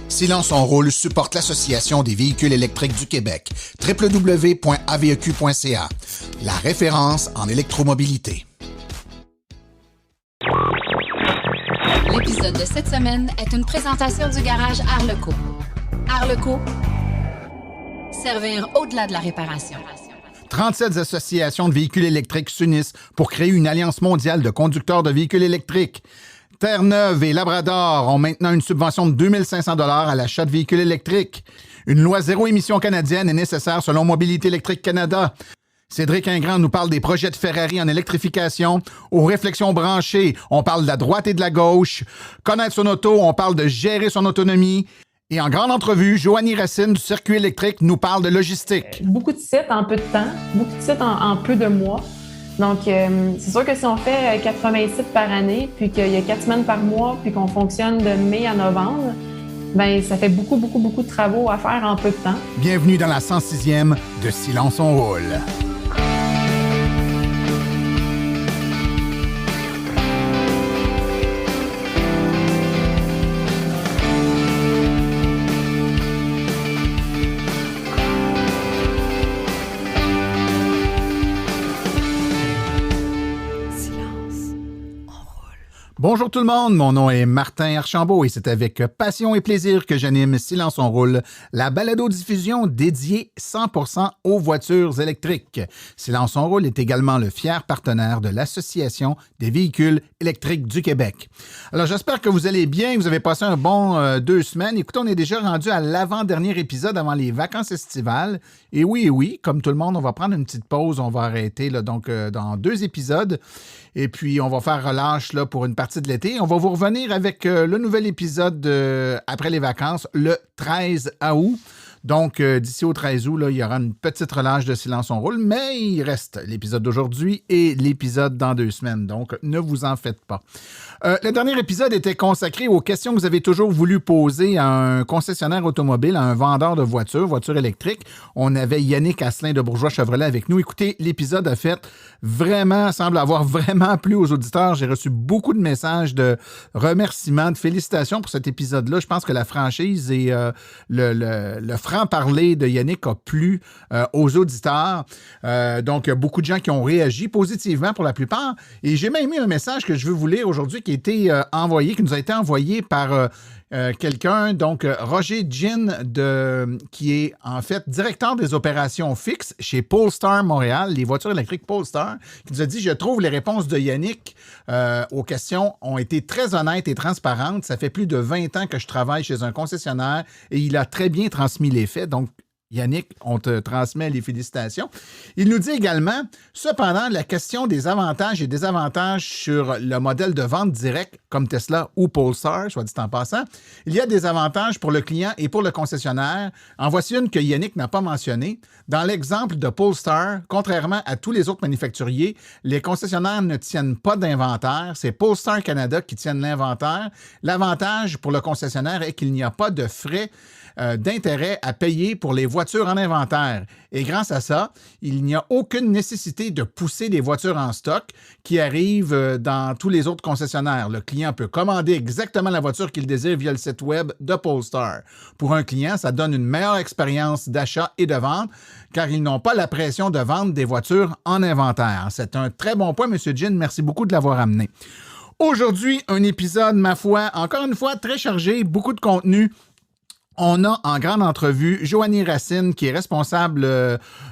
Silence on roule supporte l'Association des véhicules électriques du Québec, www.aveq.ca, la référence en électromobilité. L'épisode de cette semaine est une présentation du garage Arleco. Arleco, servir au-delà de la réparation. 37 associations de véhicules électriques s'unissent pour créer une alliance mondiale de conducteurs de véhicules électriques. Terre-Neuve et Labrador ont maintenant une subvention de 2 500 $ à l'achat de véhicules électriques. Une loi zéro émission canadienne est nécessaire selon Mobilité électrique Canada. Cédric Ingrand nous parle des projets de Ferrari en électrification. Aux réflexions branchées, on parle de la droite et de la gauche. Connaître son auto, on parle de gérer son autonomie. Et en grande entrevue, Joanie Racine du Circuit électrique nous parle de logistique. Beaucoup de sites en peu de temps, beaucoup de sites en peu de mois. Donc, c'est sûr que si on fait 80 sites par année, puis qu'il y a 4 semaines par mois, puis qu'on fonctionne de mai à novembre, bien, ça fait beaucoup de travaux à faire en peu de temps. Bienvenue dans la 106e de Silence on roule. Bonjour tout le monde, mon nom est Martin Archambault et c'est avec passion et plaisir que j'anime Silence on roule, la balado-diffusion dédiée 100% aux voitures électriques. Silence on roule est également le fier partenaire de l'Association des véhicules électriques du Québec. Alors j'espère que vous allez bien, que vous avez passé un bon 2 semaines. Écoutez, on est déjà rendu à l'avant-dernier épisode avant les vacances estivales. Et oui, comme tout le monde, on va prendre une petite pause, on va arrêter là, dans 2 épisodes. Et puis, on va faire relâche là, pour une partie de l'été. On va vous revenir avec le nouvel épisode après les vacances, le 13 août. Donc, d'ici au 13 août, là, il y aura une petite relâche de Silence on roule, mais il reste l'épisode d'aujourd'hui et l'épisode dans 2 semaines. Donc, ne vous en faites pas. Le dernier épisode était consacré aux questions que vous avez toujours voulu poser à un concessionnaire automobile, à un vendeur de voitures électriques. On avait Yannick Asselin de Bourgeois Chevrolet avec nous. Écoutez, l'épisode semble avoir vraiment plu aux auditeurs. J'ai reçu beaucoup de messages de remerciements, de félicitations pour cet épisode-là. Je pense que la franchise et le franc-parler de Yannick a plu aux auditeurs. Donc, beaucoup de gens qui ont réagi positivement pour la plupart. Et j'ai même eu un message que je veux vous lire aujourd'hui qui nous a été envoyé par quelqu'un, donc Roger Gin, qui est en fait directeur des opérations fixes chez Polestar Montréal, les voitures électriques Polestar, qui nous a dit « Je trouve les réponses de Yannick aux questions ont été très honnêtes et transparentes. Ça fait plus de 20 ans que je travaille chez un concessionnaire et il a très bien transmis les faits. » Donc, Yannick, on te transmet les félicitations. Il nous dit également, cependant, la question des avantages et désavantages sur le modèle de vente direct comme Tesla ou Polestar, soit dit en passant, il y a des avantages pour le client et pour le concessionnaire. En voici une que Yannick n'a pas mentionnée. Dans l'exemple de Polestar, contrairement à tous les autres manufacturiers, les concessionnaires ne tiennent pas d'inventaire. C'est Polestar Canada qui tiennent l'inventaire. L'avantage pour le concessionnaire est qu'il n'y a pas de frais d'intérêt à payer pour les voitures en inventaire. Et grâce à ça, il n'y a aucune nécessité de pousser des voitures en stock qui arrivent dans tous les autres concessionnaires. Le client peut commander exactement la voiture qu'il désire via le site web de Polestar. Pour un client, ça donne une meilleure expérience d'achat et de vente car ils n'ont pas la pression de vendre des voitures en inventaire. C'est un très bon point, M. Gin. Merci beaucoup de l'avoir amené. Aujourd'hui, un épisode, ma foi, encore une fois, très chargé, beaucoup de contenu. On a en grande entrevue Joanie Racine, qui est responsable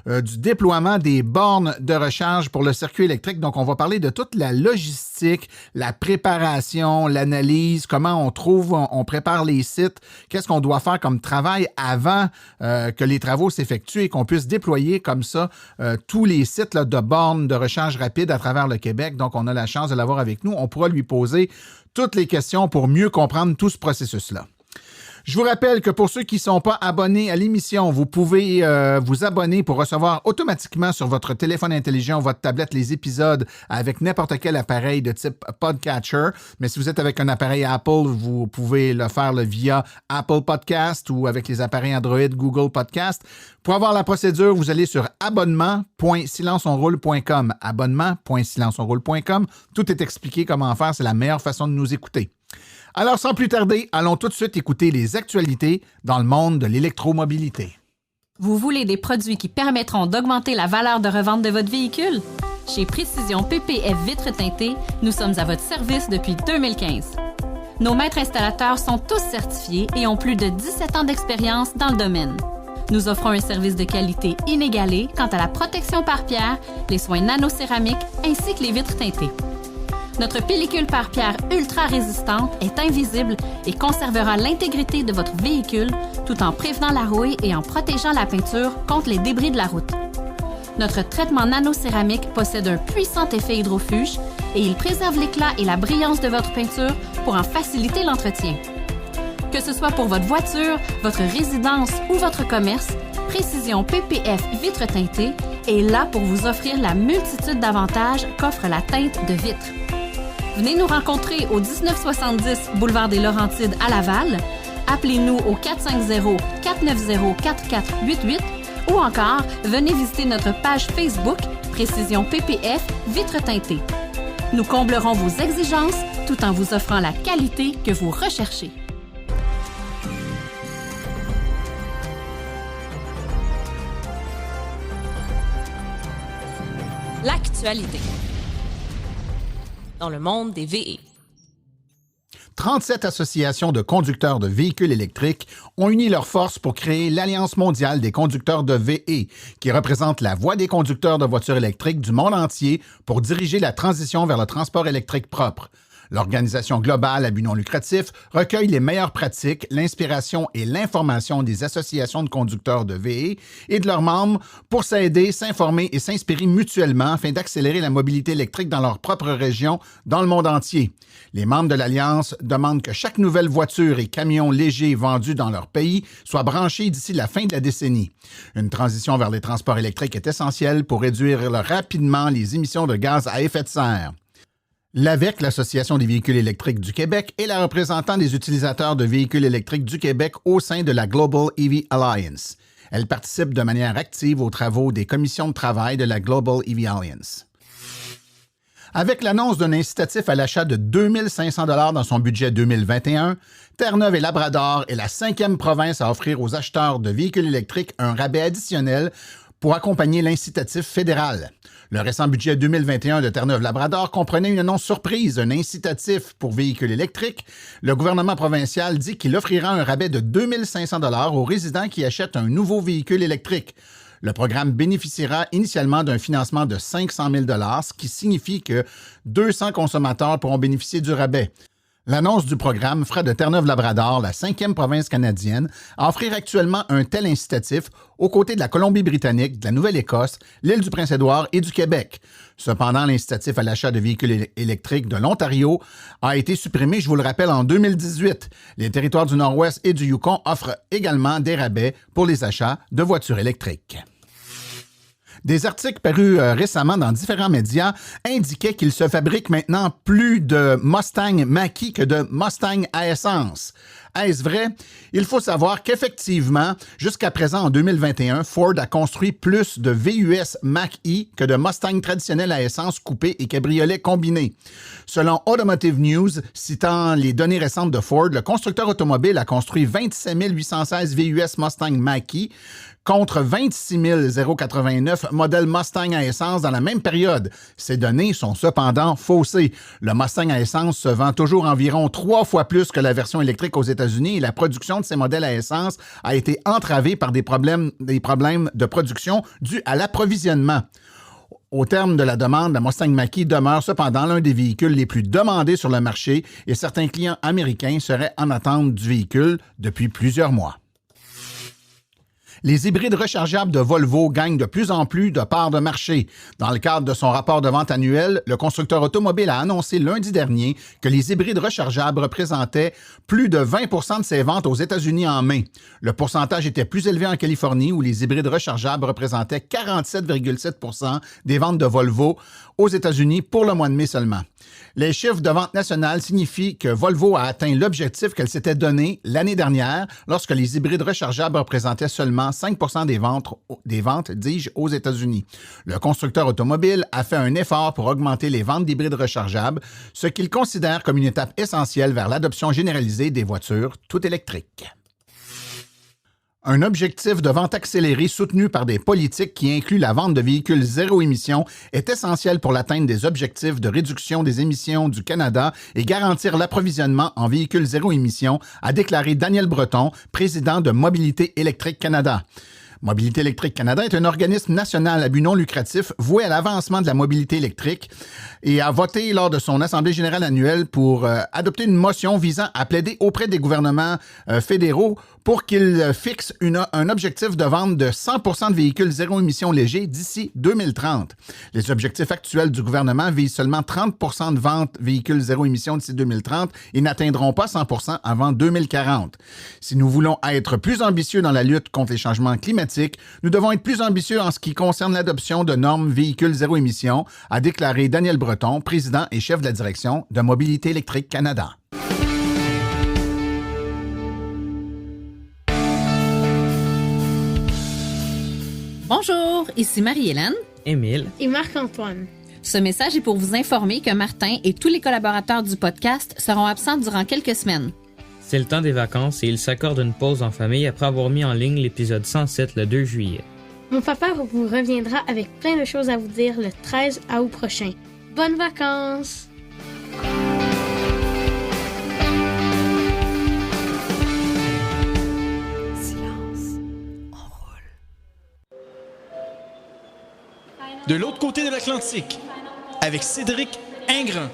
du déploiement des bornes de recharge pour le circuit électrique. Donc, on va parler de toute la logistique, la préparation, l'analyse, comment on prépare les sites, qu'est-ce qu'on doit faire comme travail avant que les travaux s'effectuent et qu'on puisse déployer comme ça tous les sites là, de bornes de recharge rapide à travers le Québec. Donc, on a la chance de l'avoir avec nous. On pourra lui poser toutes les questions pour mieux comprendre tout ce processus-là. Je vous rappelle que pour ceux qui ne sont pas abonnés à l'émission, vous pouvez vous abonner pour recevoir automatiquement sur votre téléphone intelligent ou votre tablette les épisodes avec n'importe quel appareil de type podcatcher. Mais si vous êtes avec un appareil Apple, vous pouvez le faire via Apple Podcast ou avec les appareils Android, Google Podcast. Pour avoir la procédure, vous allez sur abonnement.silenceonroule.com. Abonnement.silenceonroule.com. Tout est expliqué comment faire. C'est la meilleure façon de nous écouter. Alors, sans plus tarder, allons tout de suite écouter les actualités dans le monde de l'électromobilité. Vous voulez des produits qui permettront d'augmenter la valeur de revente de votre véhicule? Chez Précision PPF Vitres teintées, nous sommes à votre service depuis 2015. Nos maîtres installateurs sont tous certifiés et ont plus de 17 ans d'expérience dans le domaine. Nous offrons un service de qualité inégalé quant à la protection par pierre, les soins nanocéramiques ainsi que les vitres teintées. Notre pellicule par pierre ultra résistante est invisible et conservera l'intégrité de votre véhicule tout en prévenant la rouille et en protégeant la peinture contre les débris de la route. Notre traitement nanocéramique possède un puissant effet hydrofuge et il préserve l'éclat et la brillance de votre peinture pour en faciliter l'entretien. Que ce soit pour votre voiture, votre résidence ou votre commerce, Précision PPF Vitres teintées est là pour vous offrir la multitude d'avantages qu'offre la teinte de vitre. Venez nous rencontrer au 1970 boulevard des Laurentides à Laval. Appelez-nous au 450-490-4488 ou encore venez visiter notre page Facebook Précision PPF Vitres teintées. Nous comblerons vos exigences tout en vous offrant la qualité que vous recherchez. L'actualité dans le monde des VE. 37 associations de conducteurs de véhicules électriques ont uni leurs forces pour créer l'Alliance mondiale des conducteurs de VE, qui représente la voix des conducteurs de voitures électriques du monde entier pour diriger la transition vers le transport électrique propre. L'organisation globale à but non lucratif recueille les meilleures pratiques, l'inspiration et l'information des associations de conducteurs de VE et de leurs membres pour s'aider, s'informer et s'inspirer mutuellement afin d'accélérer la mobilité électrique dans leur propre région, dans le monde entier. Les membres de l'Alliance demandent que chaque nouvelle voiture et camion léger vendu dans leur pays soit branché d'ici la fin de la décennie. Une transition vers les transports électriques est essentielle pour réduire rapidement les émissions de gaz à effet de serre. L'AVEC, l'Association des véhicules électriques du Québec, est la représentante des utilisateurs de véhicules électriques du Québec au sein de la Global EV Alliance. Elle participe de manière active aux travaux des commissions de travail de la Global EV Alliance. Avec l'annonce d'un incitatif à l'achat de 2 500 $ dans son budget 2021, Terre-Neuve-et-Labrador est la 5e province à offrir aux acheteurs de véhicules électriques un rabais additionnel pour accompagner l'incitatif fédéral. Le récent budget 2021 de Terre-Neuve-Labrador comprenait une annonce surprise, un incitatif pour véhicules électriques. Le gouvernement provincial dit qu'il offrira un rabais de 2 500 $ aux résidents qui achètent un nouveau véhicule électrique. Le programme bénéficiera initialement d'un financement de 500 000 $, ce qui signifie que 200 consommateurs pourront bénéficier du rabais. L'annonce du programme fera de Terre-Neuve-Labrador la 5e province canadienne à offrir actuellement un tel incitatif aux côtés de la Colombie-Britannique, de la Nouvelle-Écosse, l'île du Prince-Édouard et du Québec. Cependant, l'incitatif à l'achat de véhicules électriques de l'Ontario a été supprimé, je vous le rappelle, en 2018. Les territoires du Nord-Ouest et du Yukon offrent également des rabais pour les achats de voitures électriques. Des articles parus récemment dans différents médias indiquaient qu'il se fabrique maintenant plus de Mustang Mach-E que de Mustang à essence. Est-ce vrai? Il faut savoir qu'effectivement, jusqu'à présent, en 2021, Ford a construit plus de VUS Mach-E que de Mustang traditionnels à essence coupés et cabriolets combinés. Selon Automotive News, citant les données récentes de Ford, le constructeur automobile a construit 27 816 VUS Mustang Mach-E contre 26 089 modèles Mustang à essence dans la même période. Ces données sont cependant faussées. Le Mustang à essence se vend toujours environ 3 fois plus que la version électrique aux États-Unis et la production de ces modèles à essence a été entravée par des problèmes de production dus à l'approvisionnement. Au terme de la demande, la Mustang Mach-E demeure cependant l'un des véhicules les plus demandés sur le marché et certains clients américains seraient en attente du véhicule depuis plusieurs mois. Les hybrides rechargeables de Volvo gagnent de plus en plus de parts de marché. Dans le cadre de son rapport de vente annuel, le constructeur automobile a annoncé lundi dernier que les hybrides rechargeables représentaient plus de 20 % de ses ventes aux États-Unis en mai. Le pourcentage était plus élevé en Californie, où les hybrides rechargeables représentaient 47,7 % des ventes de Volvo aux États-Unis pour le mois de mai seulement. Les chiffres de vente nationale signifient que Volvo a atteint l'objectif qu'elle s'était donné l'année dernière lorsque les hybrides rechargeables représentaient seulement 5 % des ventes, dis-je, aux États-Unis. Le constructeur automobile a fait un effort pour augmenter les ventes d'hybrides rechargeables, ce qu'il considère comme une étape essentielle vers l'adoption généralisée des voitures tout électriques. Un objectif de vente accélérée soutenu par des politiques qui incluent la vente de véhicules zéro émission est essentiel pour l'atteinte des objectifs de réduction des émissions du Canada et garantir l'approvisionnement en véhicules zéro émission, a déclaré Daniel Breton, président de Mobilité électrique Canada. Mobilité électrique Canada est un organisme national à but non lucratif voué à l'avancement de la mobilité électrique et a voté lors de son Assemblée générale annuelle pour adopter une motion visant à plaider auprès des gouvernements fédéraux pour qu'ils fixent un objectif de vente de 100 % de véhicules zéro émission légers d'ici 2030. Les objectifs actuels du gouvernement visent seulement 30 % de ventes véhicules zéro émission d'ici 2030 et n'atteindront pas 100 % avant 2040. Si nous voulons être plus ambitieux dans la lutte contre les changements climatiques, nous devons être plus ambitieux en ce qui concerne l'adoption de normes véhicules zéro émission, a déclaré Daniel Breton, président et chef de la direction de Mobilité électrique Canada. Bonjour, ici Marie-Hélène, Émile et Marc-Antoine. Ce message est pour vous informer que Martin et tous les collaborateurs du podcast seront absents durant quelques semaines. C'est le temps des vacances et il s'accorde une pause en famille après avoir mis en ligne l'épisode 107 le 2 juillet. Mon papa vous reviendra avec plein de choses à vous dire le 13 août prochain. Bonnes vacances! De l'autre côté de l'Atlantique, avec Cédric Ingrand.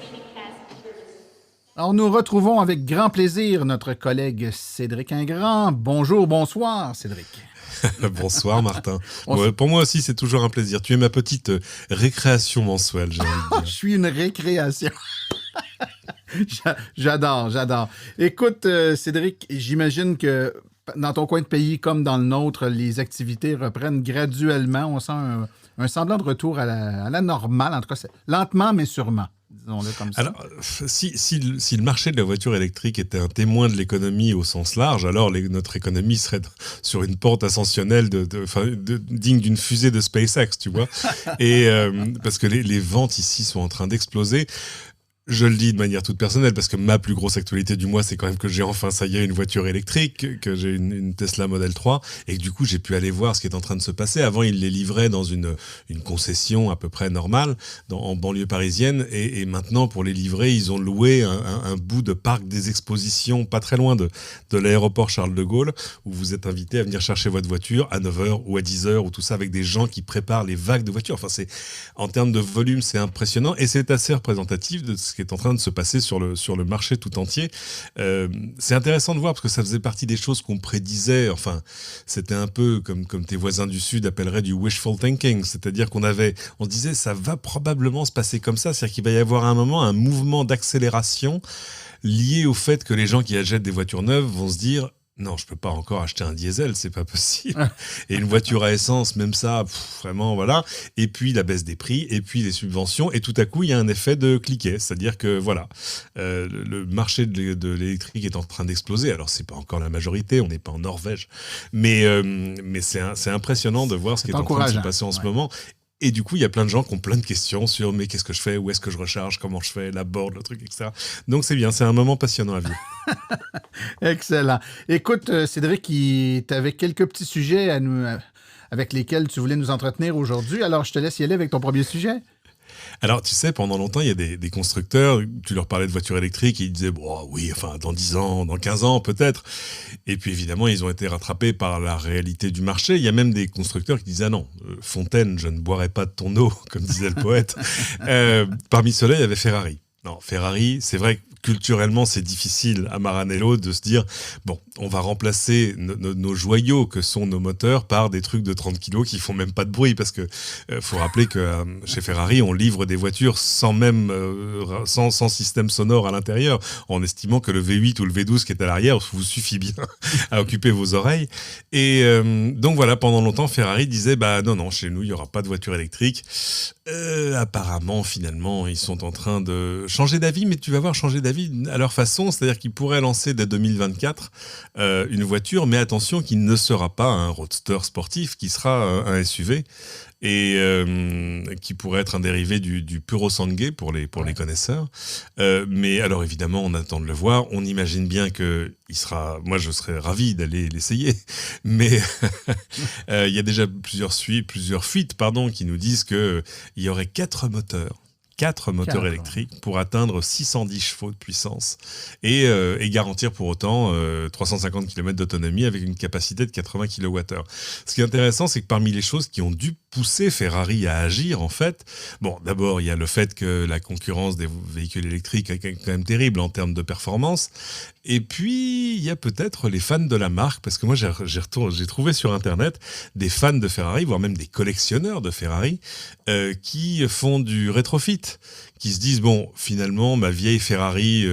Alors, nous retrouvons avec grand plaisir notre collègue Cédric Ingrand. Bonjour, bonsoir, Cédric. Bonsoir, Martin. Pour moi aussi, c'est toujours un plaisir. Tu es ma petite récréation mensuelle, j'ai envie de dire. Je suis une récréation. J'adore. Écoute, Cédric, j'imagine que dans ton coin de pays, comme dans le nôtre, les activités reprennent graduellement. On sent un semblant de retour à la normale. En tout cas, c'est lentement, mais sûrement. Disons-le comme ça. Alors, si le marché de la voiture électrique était un témoin de l'économie au sens large, alors notre économie serait sur une pente ascensionnelle digne d'une fusée de SpaceX, tu vois. Et parce que les ventes ici sont en train d'exploser. Je le dis de manière toute personnelle parce que ma plus grosse actualité du mois, c'est quand même que j'ai enfin, ça y est, une voiture électrique, que j'ai une Tesla Model 3 et que du coup, j'ai pu aller voir ce qui est en train de se passer. Avant, ils les livraient dans une concession à peu près normale en banlieue parisienne et maintenant, pour les livrer, ils ont loué un bout de parc des expositions pas très loin de l'aéroport Charles de Gaulle où vous êtes invité à venir chercher votre voiture à 9h ou à 10h ou tout ça avec des gens qui préparent les vagues de voitures. Enfin, en termes de volume, c'est impressionnant et c'est assez représentatif de ce qui est en train de se passer sur le marché tout entier. C'est intéressant de voir parce que ça faisait partie des choses qu'on prédisait. Enfin, c'était un peu comme tes voisins du Sud appelleraient du wishful thinking, c'est-à-dire on se disait ça va probablement se passer comme ça, c'est-à-dire qu'il va y avoir à un moment un mouvement d'accélération lié au fait que les gens qui achètent des voitures neuves vont se dire non, je peux pas encore acheter un diesel, c'est pas possible. Et une voiture à essence, même ça, vraiment, voilà. Et puis la baisse des prix, et puis les subventions, et tout à coup, il y a un effet de cliquet, c'est-à-dire que voilà, le marché de l'électrique est en train d'exploser. Alors c'est pas encore la majorité, on n'est pas en Norvège, mais c'est impressionnant de voir ce qui est en train de se passer en ce moment. Et du coup, il y a plein de gens qui ont plein de questions sur mais qu'est-ce que je fais, où est-ce que je recharge, comment je fais, la board, le truc, etc. Donc c'est bien, c'est un moment passionnant à vivre. Excellent. Écoute, Cédric, tu avais quelques petits sujets avec lesquels tu voulais nous entretenir aujourd'hui. Alors, je te laisse y aller avec ton premier sujet. Alors, tu sais, pendant longtemps, il y a des constructeurs, tu leur parlais de voitures électriques et ils disaient, bon, oui, enfin, dans 10 ans, dans 15 ans, peut-être. Et puis, évidemment, ils ont été rattrapés par la réalité du marché. Il y a même des constructeurs qui disaient, ah non, Fontaine, je ne boirai pas de ton eau, comme disait le poète. Parmi ceux-là, il y avait Ferrari. Non, Ferrari, c'est vrai que culturellement, c'est difficile à Maranello de se dire, bon, on va remplacer nos joyaux que sont nos moteurs par des trucs de 30 kilos qui font même pas de bruit parce que faut rappeler que chez Ferrari, on livre des voitures sans système sonore à l'intérieur, en estimant que le V8 ou le V12 qui est à l'arrière vous suffit bien à occuper vos oreilles. Et donc voilà, pendant longtemps, Ferrari disait, bah non, chez nous, il y aura pas de voiture électrique. Apparemment, finalement, ils sont en train de changer d'avis, mais tu vas voir, changer d'avis à leur façon, c'est-à-dire qu'ils pourraient lancer dès 2024 une voiture, mais attention, qui ne sera pas un roadster sportif, qui sera un SUV, et qui pourrait être un dérivé du Purosangue pour les connaisseurs. Mais alors évidemment, on attend de le voir. On imagine bien que moi je serais ravi d'aller l'essayer, mais il y a déjà plusieurs fuites qui nous disent qu'il y aurait 4 moteurs électriques pour atteindre 610 chevaux de puissance et garantir pour autant 350 km d'autonomie avec une capacité de 80 kWh. Ce qui est intéressant, c'est que parmi les choses qui ont dû pousser Ferrari à agir, en fait, bon, d'abord, il y a le fait que la concurrence des véhicules électriques est quand même terrible en termes de performance. Et puis, il y a peut-être les fans de la marque, parce que moi, j'ai trouvé sur Internet des fans de Ferrari, voire même des collectionneurs de Ferrari, qui font du rétrofit, qui se disent, bon, finalement, ma vieille Ferrari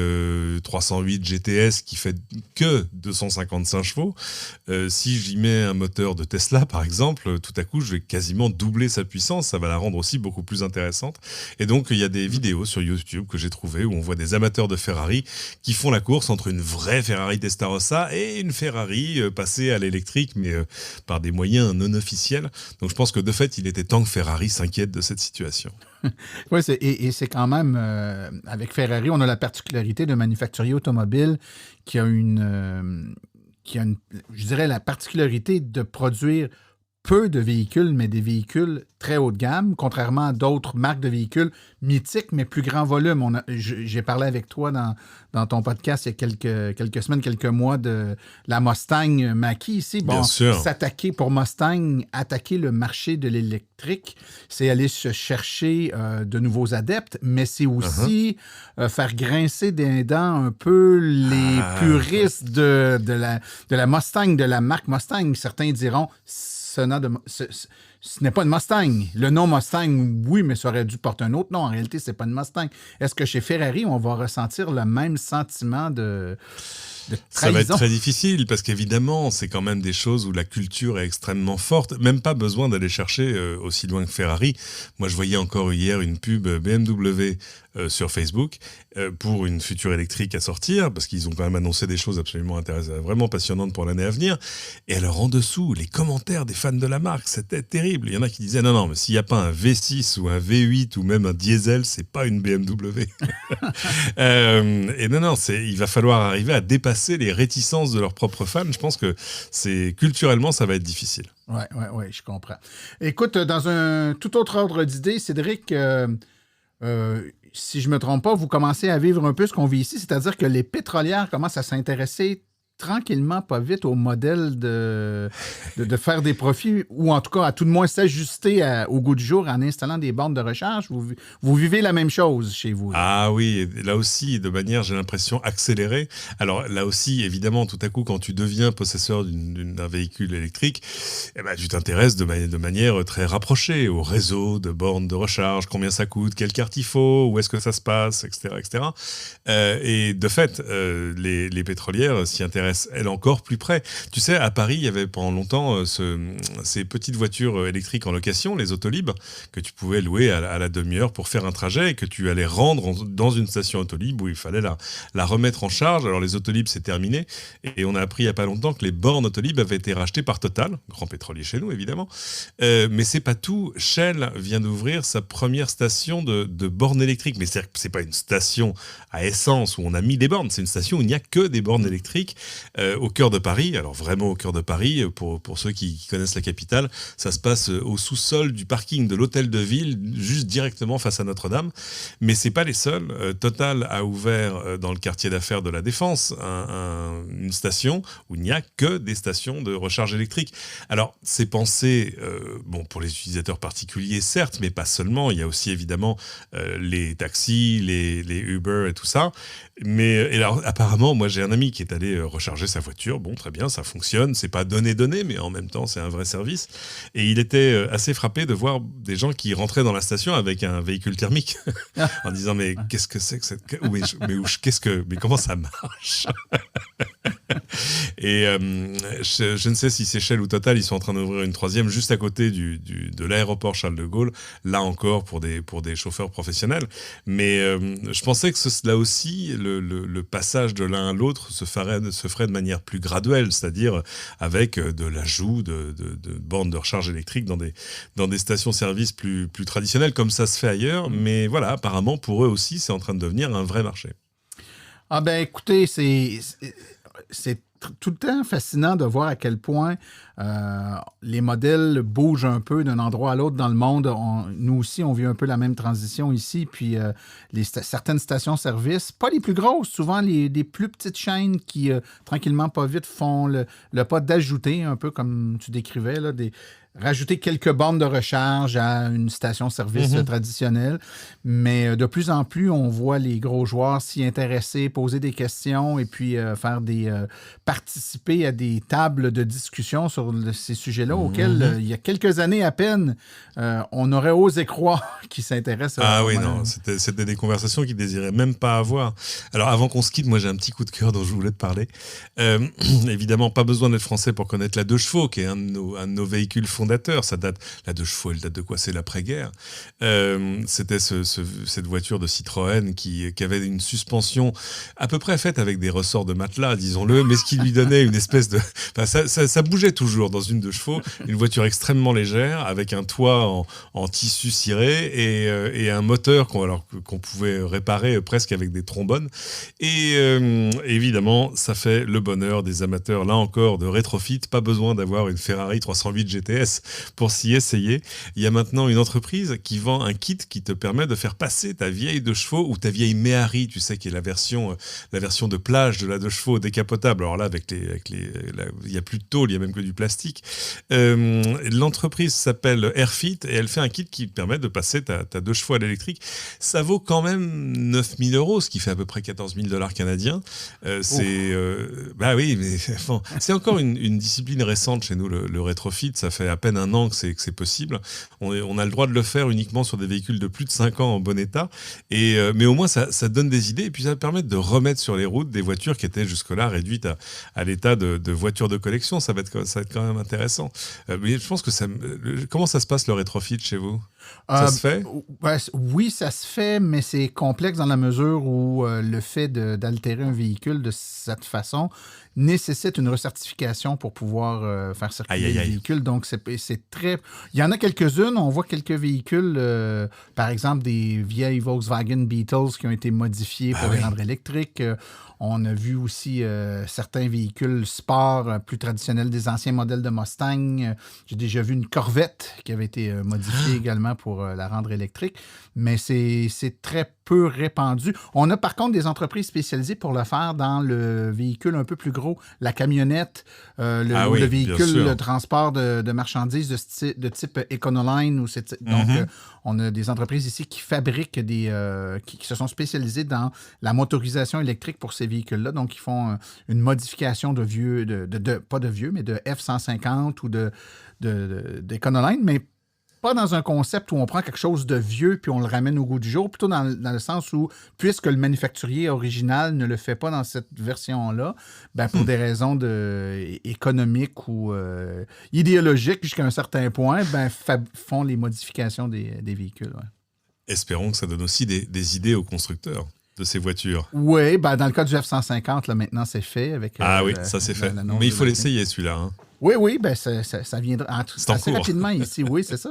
308 GTS qui fait que 255 chevaux, si j'y mets un moteur de Tesla, par exemple, tout à coup, je vais quasiment doubler sa puissance, ça va la rendre aussi beaucoup plus intéressante. Et donc, il y a des vidéos sur YouTube que j'ai trouvées où on voit des amateurs de Ferrari qui font la course entre une vraie Ferrari Testarossa et une Ferrari passée à l'électrique, mais par des moyens non officiels. Donc, je pense que de fait, il était temps que Ferrari s'inquiète de cette situation. Oui, et c'est quand même, avec Ferrari, on a la particularité de manufacturier automobile qui a je dirais, la particularité de produire peu de véhicules, mais des véhicules très haut de gamme, contrairement à d'autres marques de véhicules mythiques, mais plus grand volume. J'ai parlé avec toi dans ton podcast il y a quelques semaines, quelques mois de la Mustang Mach-E ici. Bon, s'attaquer pour Mustang, attaquer le marché de l'électrique, c'est aller se chercher de nouveaux adeptes, mais c'est aussi faire grincer des dents un peu les puristes de la Mustang, de la marque Mustang. Certains diront... Ce n'est pas une Mustang. Le nom Mustang, oui, mais ça aurait dû porter un autre nom. En réalité, ce n'est pas une Mustang. Est-ce que chez Ferrari, on va ressentir le même sentiment de trahison? Ça va être très difficile parce qu'évidemment, c'est quand même des choses où la culture est extrêmement forte. Même pas besoin d'aller chercher aussi loin que Ferrari. Moi, je voyais encore hier une pub BMW sur Facebook pour une future électrique à sortir, parce qu'ils ont quand même annoncé des choses absolument intéressantes, vraiment passionnantes pour l'année à venir. Et alors en dessous, les commentaires des fans de la marque, c'était terrible. Il y en a qui disaient non, mais s'il n'y a pas un V6 ou un V8 ou même un diesel, c'est pas une BMW. Et non, il va falloir arriver à dépasser les réticences de leurs propres fans. Je pense que culturellement, ça va être difficile. Oui, je comprends. Écoute, dans un tout autre ordre d'idée, Cédric, si je ne me trompe pas, vous commencez à vivre un peu ce qu'on vit ici, c'est-à-dire que les pétrolières commencent à s'intéresser tranquillement, pas vite, au modèle de faire des profits, ou en tout cas, à tout de moins s'ajuster au goût du jour en installant des bornes de recharge. Vous vivez la même chose chez vous. Là. Ah oui, là aussi, de manière, j'ai l'impression, accélérée. Alors là aussi, évidemment, tout à coup, quand tu deviens possesseur d'un véhicule électrique, tu t'intéresses de manière très rapprochée au réseau de bornes de recharge, combien ça coûte, quelle carte il faut, où est-ce que ça se passe, etc. etc. Et de fait, les pétrolières s'y intéressent elle encore plus près. Tu sais, à Paris, il y avait pendant longtemps ces petites voitures électriques en location, les Autolib, que tu pouvais louer à la demi-heure pour faire un trajet et que tu allais rendre dans une station Autolib où il fallait la remettre en charge. Alors les Autolib, c'est terminé et on a appris il n'y a pas longtemps que les bornes Autolib avaient été rachetées par Total, grand pétrolier chez nous évidemment, mais c'est pas tout. Shell vient d'ouvrir sa première station de bornes électriques, mais c'est pas une station à essence où on a mis des bornes, c'est une station où il n'y a que des bornes électriques au cœur de Paris. Alors vraiment au cœur de Paris, pour ceux qui connaissent la capitale, ça se passe au sous-sol du parking de l'hôtel de ville, juste directement face à Notre-Dame. Mais c'est pas les seuls. Total a ouvert dans le quartier d'affaires de la Défense une station où il n'y a que des stations de recharge électrique. Alors c'est pensé pour les utilisateurs particuliers certes, mais pas seulement. Il y a aussi évidemment les taxis, les Uber et tout ça. Mais alors apparemment, moi j'ai un ami qui est allé recharger sa voiture. Bon, très bien, ça fonctionne. C'est pas donné, mais en même temps, c'est un vrai service. Et il était assez frappé de voir des gens qui rentraient dans la station avec un véhicule thermique en disant mais qu'est-ce que c'est que cette... mais comment ça marche? Et je ne sais si c'est Shell ou Total, ils sont en train d'ouvrir une troisième juste à côté de l'aéroport Charles de Gaulle, là encore pour des chauffeurs professionnels. Mais je pensais que là aussi, le passage de l'un à l'autre se ferait de manière plus graduelle, c'est-à-dire avec de l'ajout de bornes de recharge électrique dans des stations-service plus traditionnelles, comme ça se fait ailleurs. Mais voilà, apparemment, pour eux aussi, c'est en train de devenir un vrai marché. Ah ben écoutez, c'est tout le temps fascinant de voir à quel point les modèles bougent un peu d'un endroit à l'autre dans le monde. Nous aussi, on vit un peu la même transition ici. Puis certaines stations-service, pas les plus grosses, souvent des plus petites chaînes qui, tranquillement, pas vite, font le pas d'ajouter, un peu comme tu décrivais, là, rajouter quelques bornes de recharge à une station-service traditionnelle. Mais de plus en plus, on voit les gros joueurs s'y intéresser, poser des questions et puis participer à des tables de discussion sur ces sujets-là auxquels, il y a quelques années à peine, on aurait osé croire qu'ils s'intéressent. Ah oui, non, c'était des conversations qu'ils ne désiraient même pas avoir. Alors, avant qu'on se quitte, moi, j'ai un petit coup de cœur dont je voulais te parler. Évidemment, pas besoin d'être français pour connaître la 2 chevaux, qui est un de nos véhicules fondateur. Ça date, la 2 chevaux, elle date de quoi? C'est l'après-guerre. C'était cette voiture de Citroën qui avait une suspension à peu près faite avec des ressorts de matelas, disons-le, mais ce qui lui donnait une espèce de... Enfin, ça bougeait toujours dans une 2 chevaux, une voiture extrêmement légère, avec un toit en tissu ciré et un moteur qu'on pouvait réparer presque avec des trombones. Et évidemment, ça fait le bonheur des amateurs, là encore, de rétrofit. Pas besoin d'avoir une Ferrari 308 GTS pour s'y essayer. Il y a maintenant une entreprise qui vend un kit qui te permet de faire passer ta vieille 2 chevaux ou ta vieille Méhari, tu sais, qui est la version de plage de la 2 chevaux décapotable. Alors là, il n'y a plus de tôle, il n'y a même que du plastique. L'entreprise s'appelle Airfit et elle fait un kit qui permet de passer ta 2 chevaux à l'électrique. Ça vaut quand même 9 000 €, ce qui fait à peu près 14 000 $ canadiens. Bah oui, mais bon, c'est encore une discipline récente chez nous, le rétrofit. Ça fait à peine un an que c'est possible. On a le droit de le faire uniquement sur des véhicules de plus de 5 ans en bon état. Mais au moins, ça donne des idées et puis ça permet de remettre sur les routes des voitures qui étaient jusque-là réduites à l'état de voitures de collection. Ça va être quand même intéressant. Mais je pense que comment ça se passe le rétrofit chez vous? Ça se fait? Oui, ça se fait, mais c'est complexe dans la mesure où le fait d'altérer un véhicule de cette façon nécessite une recertification pour pouvoir faire circuler le véhicule. Donc, c'est très... Il y en a quelques-unes. On voit quelques véhicules, par exemple, des vieilles Volkswagen Beetles qui ont été modifiés pour les rendre électriques. On a vu aussi certains véhicules sport plus traditionnels des anciens modèles de Mustang. J'ai déjà vu une Corvette qui avait été modifiée également pour la rendre électrique. Mais c'est très peu répandu. On a par contre des entreprises spécialisées pour le faire dans le véhicule un peu plus gros, la camionnette, le véhicule de transport de marchandises de type Econoline. Donc, on a des entreprises ici qui fabriquent qui se sont spécialisées dans la motorisation électrique pour ces véhicules-là. Donc, ils font une modification de vieux, pas de vieux, mais de F-150 ou d'Econoline, mais pas dans un concept où on prend quelque chose de vieux puis on le ramène au goût du jour, plutôt dans le sens où, puisque le manufacturier original ne le fait pas dans cette version-là, pour des raisons économiques ou idéologiques jusqu'à un certain point, font les modifications des véhicules. Ouais. Espérons que ça donne aussi des idées aux constructeurs de ces voitures. Oui, dans le cas du F-150, là, maintenant, c'est fait. Ça c'est fait. Mais il faut l'essayer, celui-là. Hein. Oui, ça viendra assez rapidement ici. Oui, c'est ça.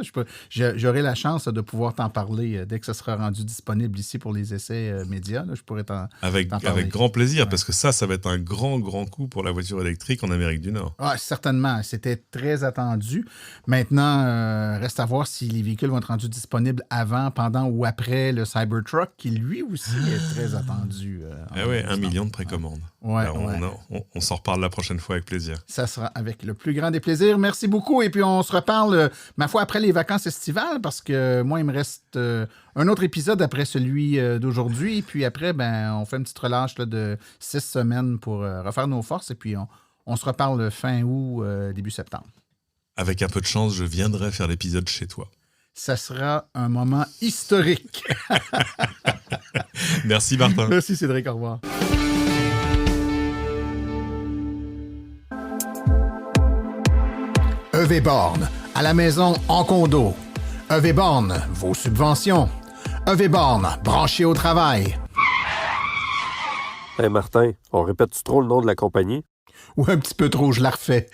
J'aurai la chance de pouvoir t'en parler dès que ça sera rendu disponible ici pour les essais médias. Là, je pourrais t'en parler. Avec grand plaisir, parce que ça va être un grand coup pour la voiture électrique en Amérique du Nord. Ah, certainement. C'était très attendu. Maintenant, reste à voir si les véhicules vont être rendus disponibles avant, pendant ou après le Cybertruck, qui lui aussi est très attendu. 1 million de précommandes. On s'en reparle la prochaine fois avec plaisir. Ça sera avec le plus grand des plaisirs. Merci beaucoup. Et puis, on se reparle, ma foi, après les vacances estivales, parce que moi, il me reste un autre épisode après celui d'aujourd'hui. Puis après, on fait une petite relâche de 6 semaines pour refaire nos forces. Et puis, on se reparle fin août, début septembre. Avec un peu de chance, je viendrai faire l'épisode chez toi. Ça sera un moment historique. Merci, Martin. Merci, Cédric. Au revoir. EV Born, à la maison, en condo. EV Born, vos subventions. EV Born, branché au travail. Hey Martin, on répète-tu trop le nom de la compagnie? Ou un petit peu trop, je la refais.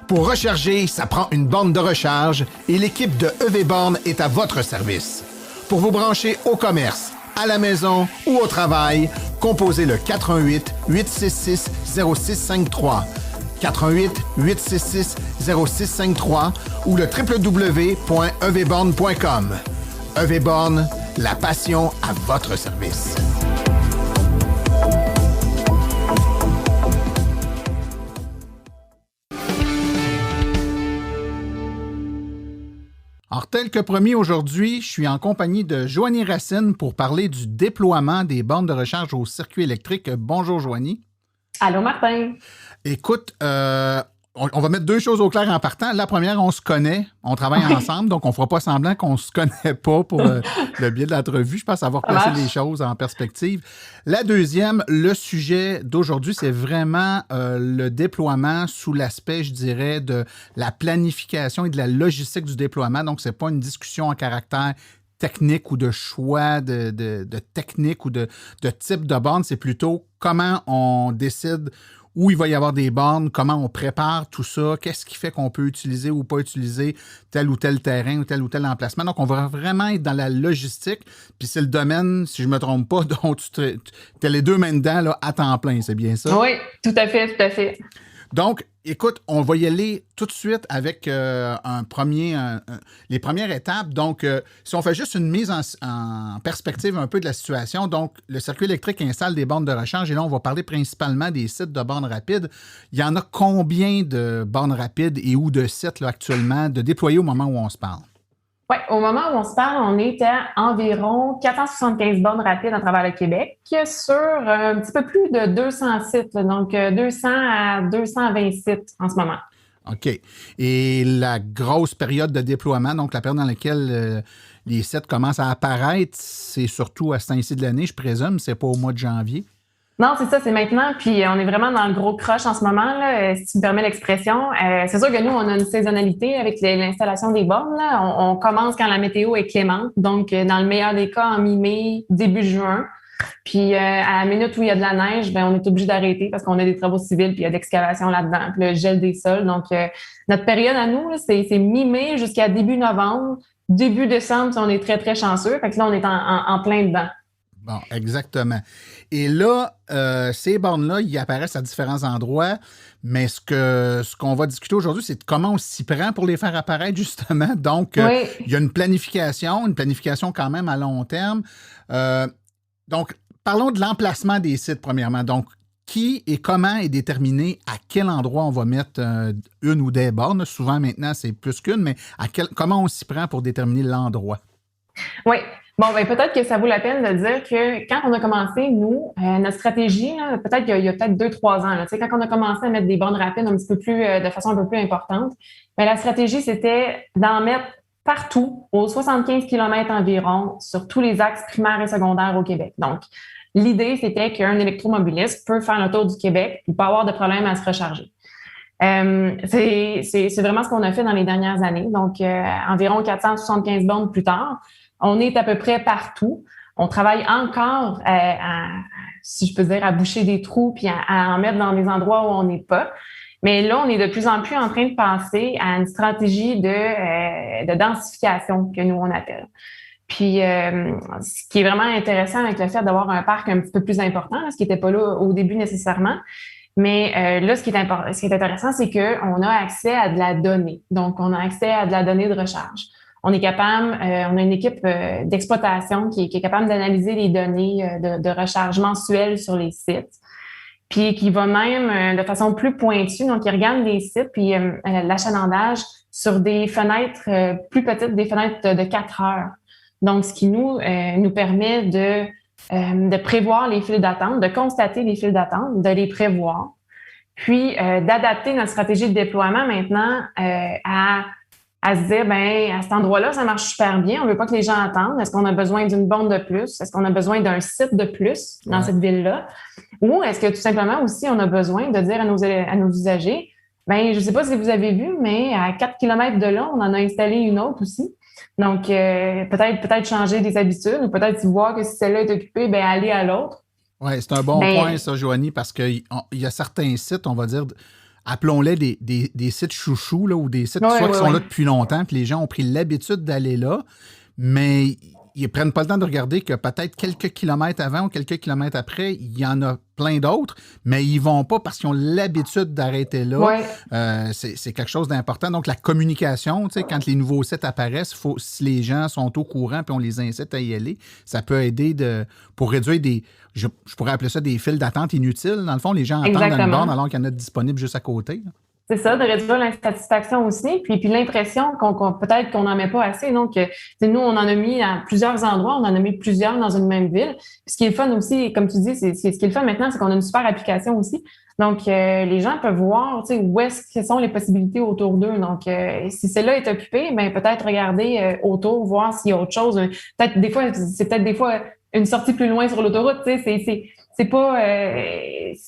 Pour recharger, ça prend une borne de recharge et l'équipe de EV Born est à votre service. Pour vous brancher au commerce, à la maison ou au travail, composez le 418-866-0653. 418-866-0653 ou le www.evborn.com. EV Born, la passion à votre service. Alors, tel que promis aujourd'hui, je suis en compagnie de Joanie Racine pour parler du déploiement des bornes de recharge au circuit électrique. Bonjour, Joanie. Allô, Martin. Écoute, on va mettre deux choses au clair en partant. La première, on se connaît, on travaille ensemble, donc on ne fera pas semblant qu'on ne se connaît pas pour le biais de l'entrevue. Je pense avoir placé les choses en perspective. La deuxième, le sujet d'aujourd'hui, c'est vraiment le déploiement sous l'aspect, je dirais, de la planification et de la logistique du déploiement. Donc, ce n'est pas une discussion en caractère technique ou de choix de technique ou de type de borne. C'est plutôt comment on décide où il va y avoir des bornes, comment on prépare tout ça, qu'est-ce qui fait qu'on peut utiliser ou pas utiliser tel ou tel terrain ou tel emplacement. Donc, on va vraiment être dans la logistique, puis c'est le domaine, si je ne me trompe pas, dont tu as les deux mains dedans là, à temps plein, c'est bien ça? Oui, tout à fait, tout à fait. Donc, écoute, on va y aller tout de suite avec les premières étapes. Donc, si on fait juste une mise en perspective un peu de la situation, donc le circuit électrique installe des bornes de recharge et là, on va parler principalement des sites de bornes rapides. Il y en a combien de bornes rapides et ou de sites là, actuellement de déployés au moment où on se parle? Oui, au moment où on se parle, on est à environ 475 bornes rapides à travers le Québec sur un petit peu plus de 200 sites, donc 200 à 220 sites en ce moment. OK. Et la grosse période de déploiement, donc la période dans laquelle les sites commencent à apparaître, c'est surtout à ce temps-ci de l'année, je présume, c'est pas au mois de janvier? Non, c'est ça, c'est maintenant. Puis on est vraiment dans le gros crush en ce moment, là, si tu me permets l'expression. C'est sûr que nous, on a une saisonnalité avec l'installation des bornes. Là. On commence quand la météo est clémente, donc dans le meilleur des cas, en mi-mai, début juin. Puis à la minute où il y a de la neige, ben on est obligé d'arrêter parce qu'on a des travaux civils puis il y a de l'excavation là-dedans, puis le gel des sols. Donc notre période à nous, là, c'est mi-mai jusqu'à début novembre. Début décembre, on est très, très chanceux. Fait que là, on est en plein dedans. Bon, exactement. Et là, ces bornes-là, ils apparaissent à différents endroits, mais ce qu'on va discuter aujourd'hui, c'est de comment on s'y prend pour les faire apparaître, justement. Donc, il y a une planification quand même à long terme. Donc, parlons de l'emplacement des sites, premièrement. Donc, qui et comment est déterminé à quel endroit on va mettre une ou des bornes? Souvent, maintenant, c'est plus qu'une, mais comment on s'y prend pour déterminer l'endroit? Oui. Bon, ben peut-être que ça vaut la peine de dire que quand on a commencé, nous, notre stratégie, là, peut-être qu'il y a peut-être 2-3 ans, là, quand on a commencé à mettre des bornes rapides un petit peu plus, de façon un peu plus importante, ben, la stratégie, c'était d'en mettre partout, aux 75 km environ, sur tous les axes primaires et secondaires au Québec. Donc, l'idée, c'était qu'un électromobiliste peut faire le tour du Québec et pas avoir de problème à se recharger. C'est vraiment ce qu'on a fait dans les dernières années. Donc, environ 475 bornes plus tard, on est à peu près partout. On travaille encore si je peux dire, à boucher des trous puis à en mettre dans des endroits où on n'est pas. Mais là, on est de plus en plus en train de penser à une stratégie de densification que nous, on appelle. Puis, ce qui est vraiment intéressant avec le fait d'avoir un parc un petit peu plus important, là, ce qui n'était pas là au début nécessairement, mais là, ce qui est intéressant, c'est qu'on a accès à de la donnée. Donc, on a accès à de la donnée de recharge. On est capable, on a une équipe d'exploitation qui est capable d'analyser les données de recharge mensuelles sur les sites, puis qui va même de façon plus pointue, donc il regarde les sites, puis l'achalandage sur des fenêtres plus petites, des fenêtres de 4 heures. Donc, ce qui nous permet de prévoir les files d'attente, de constater les files d'attente, de les prévoir, puis d'adapter notre stratégie de déploiement maintenant à se dire, ben à cet endroit-là, ça marche super bien. On veut pas que les gens attendent. Est-ce qu'on a besoin d'une borne de plus? Est-ce qu'on a besoin d'un site de plus dans cette ville-là? Ou est-ce que tout simplement aussi, on a besoin de dire à nos usagers, Ben, je sais pas si vous avez vu, mais à 4 km de là, on en a installé une autre aussi. Donc, peut-être changer des habitudes ou peut-être voir que si celle-là est occupée, ben aller à l'autre. Oui, c'est un bon point, ça, Joanie, parce qu'il y a certains sites, on va dire, appelons-les des sites chouchous, là, ou des sites qui sont là depuis longtemps, puis les gens ont pris l'habitude d'aller là, mais ils ne prennent pas le temps de regarder que peut-être quelques kilomètres avant ou quelques kilomètres après, il y en a plein d'autres, mais ils ne vont pas parce qu'ils ont l'habitude d'arrêter là. Ouais. C'est quelque chose d'important. Donc, la communication, tu sais, quand les nouveaux sites apparaissent, si les gens sont au courant puis on les incite à y aller, ça peut aider pour réduire je pourrais appeler ça des files d'attente inutiles. Dans le fond, les gens attendent dans une borne alors qu'il y en a disponible juste à côté. Là. C'est ça, de réduire l'insatisfaction aussi, puis l'impression peut-être qu'on n'en met pas assez. Donc, nous, on en a mis à plusieurs endroits, on en a mis plusieurs dans une même ville. Puis ce qui est le fun aussi, comme tu dis, ce qui est le fun maintenant, c'est qu'on a une super application aussi. Donc, les gens peuvent voir, quelles sont les possibilités autour d'eux. Donc, si celle-là est occupée, ben peut-être regarder autour, voir s'il y a autre chose. Peut-être des fois une sortie plus loin sur l'autoroute. C'est pas.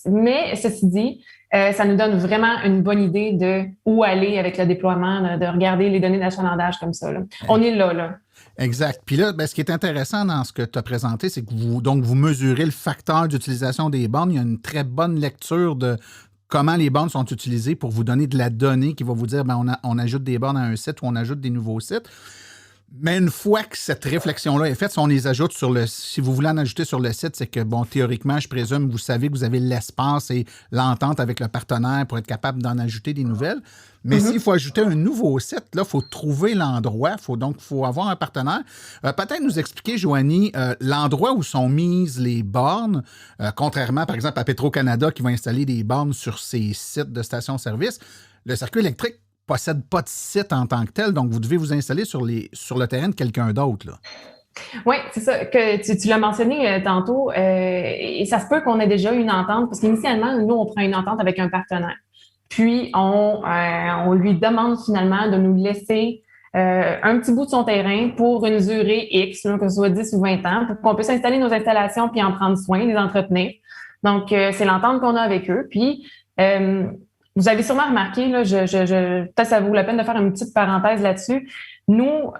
Mais ceci dit. Ça nous donne vraiment une bonne idée de où aller avec le déploiement, de regarder les données d'achalandage comme ça. Là. On est là. Exact. Puis là, ce qui est intéressant dans ce que tu as présenté, c'est que vous mesurez le facteur d'utilisation des bornes. Il y a une très bonne lecture de comment les bornes sont utilisées pour vous donner de la donnée qui va vous dire on ajoute des bornes à un site ou on ajoute des nouveaux sites. Mais une fois que cette réflexion-là est faite, si on les ajoute si vous voulez en ajouter sur le site, c'est que, théoriquement, je présume, vous savez que vous avez l'espace et l'entente avec le partenaire pour être capable d'en ajouter des nouvelles. Mais s'il faut ajouter un nouveau site, là, il faut trouver l'endroit. Il faut avoir un partenaire. Peut-être nous expliquer, Joanie, l'endroit où sont mises les bornes, contrairement, par exemple, à Petro-Canada qui va installer des bornes sur ses sites de stations-service. Le circuit électrique possède pas de site en tant que tel, donc vous devez vous installer sur le terrain de quelqu'un d'autre. Là. Oui, c'est ça, que tu l'as mentionné tantôt, et ça se peut qu'on ait déjà une entente, parce qu'initialement, nous, on prend une entente avec un partenaire. Puis, on lui demande finalement de nous laisser un petit bout de son terrain pour une durée X, là, que ce soit 10 ou 20 ans, pour qu'on puisse installer nos installations puis en prendre soin, les entretenir. Donc, c'est l'entente qu'on a avec eux. Puis, vous avez sûrement remarqué, là, peut-être ça vaut la peine de faire une petite parenthèse là-dessus. Nous,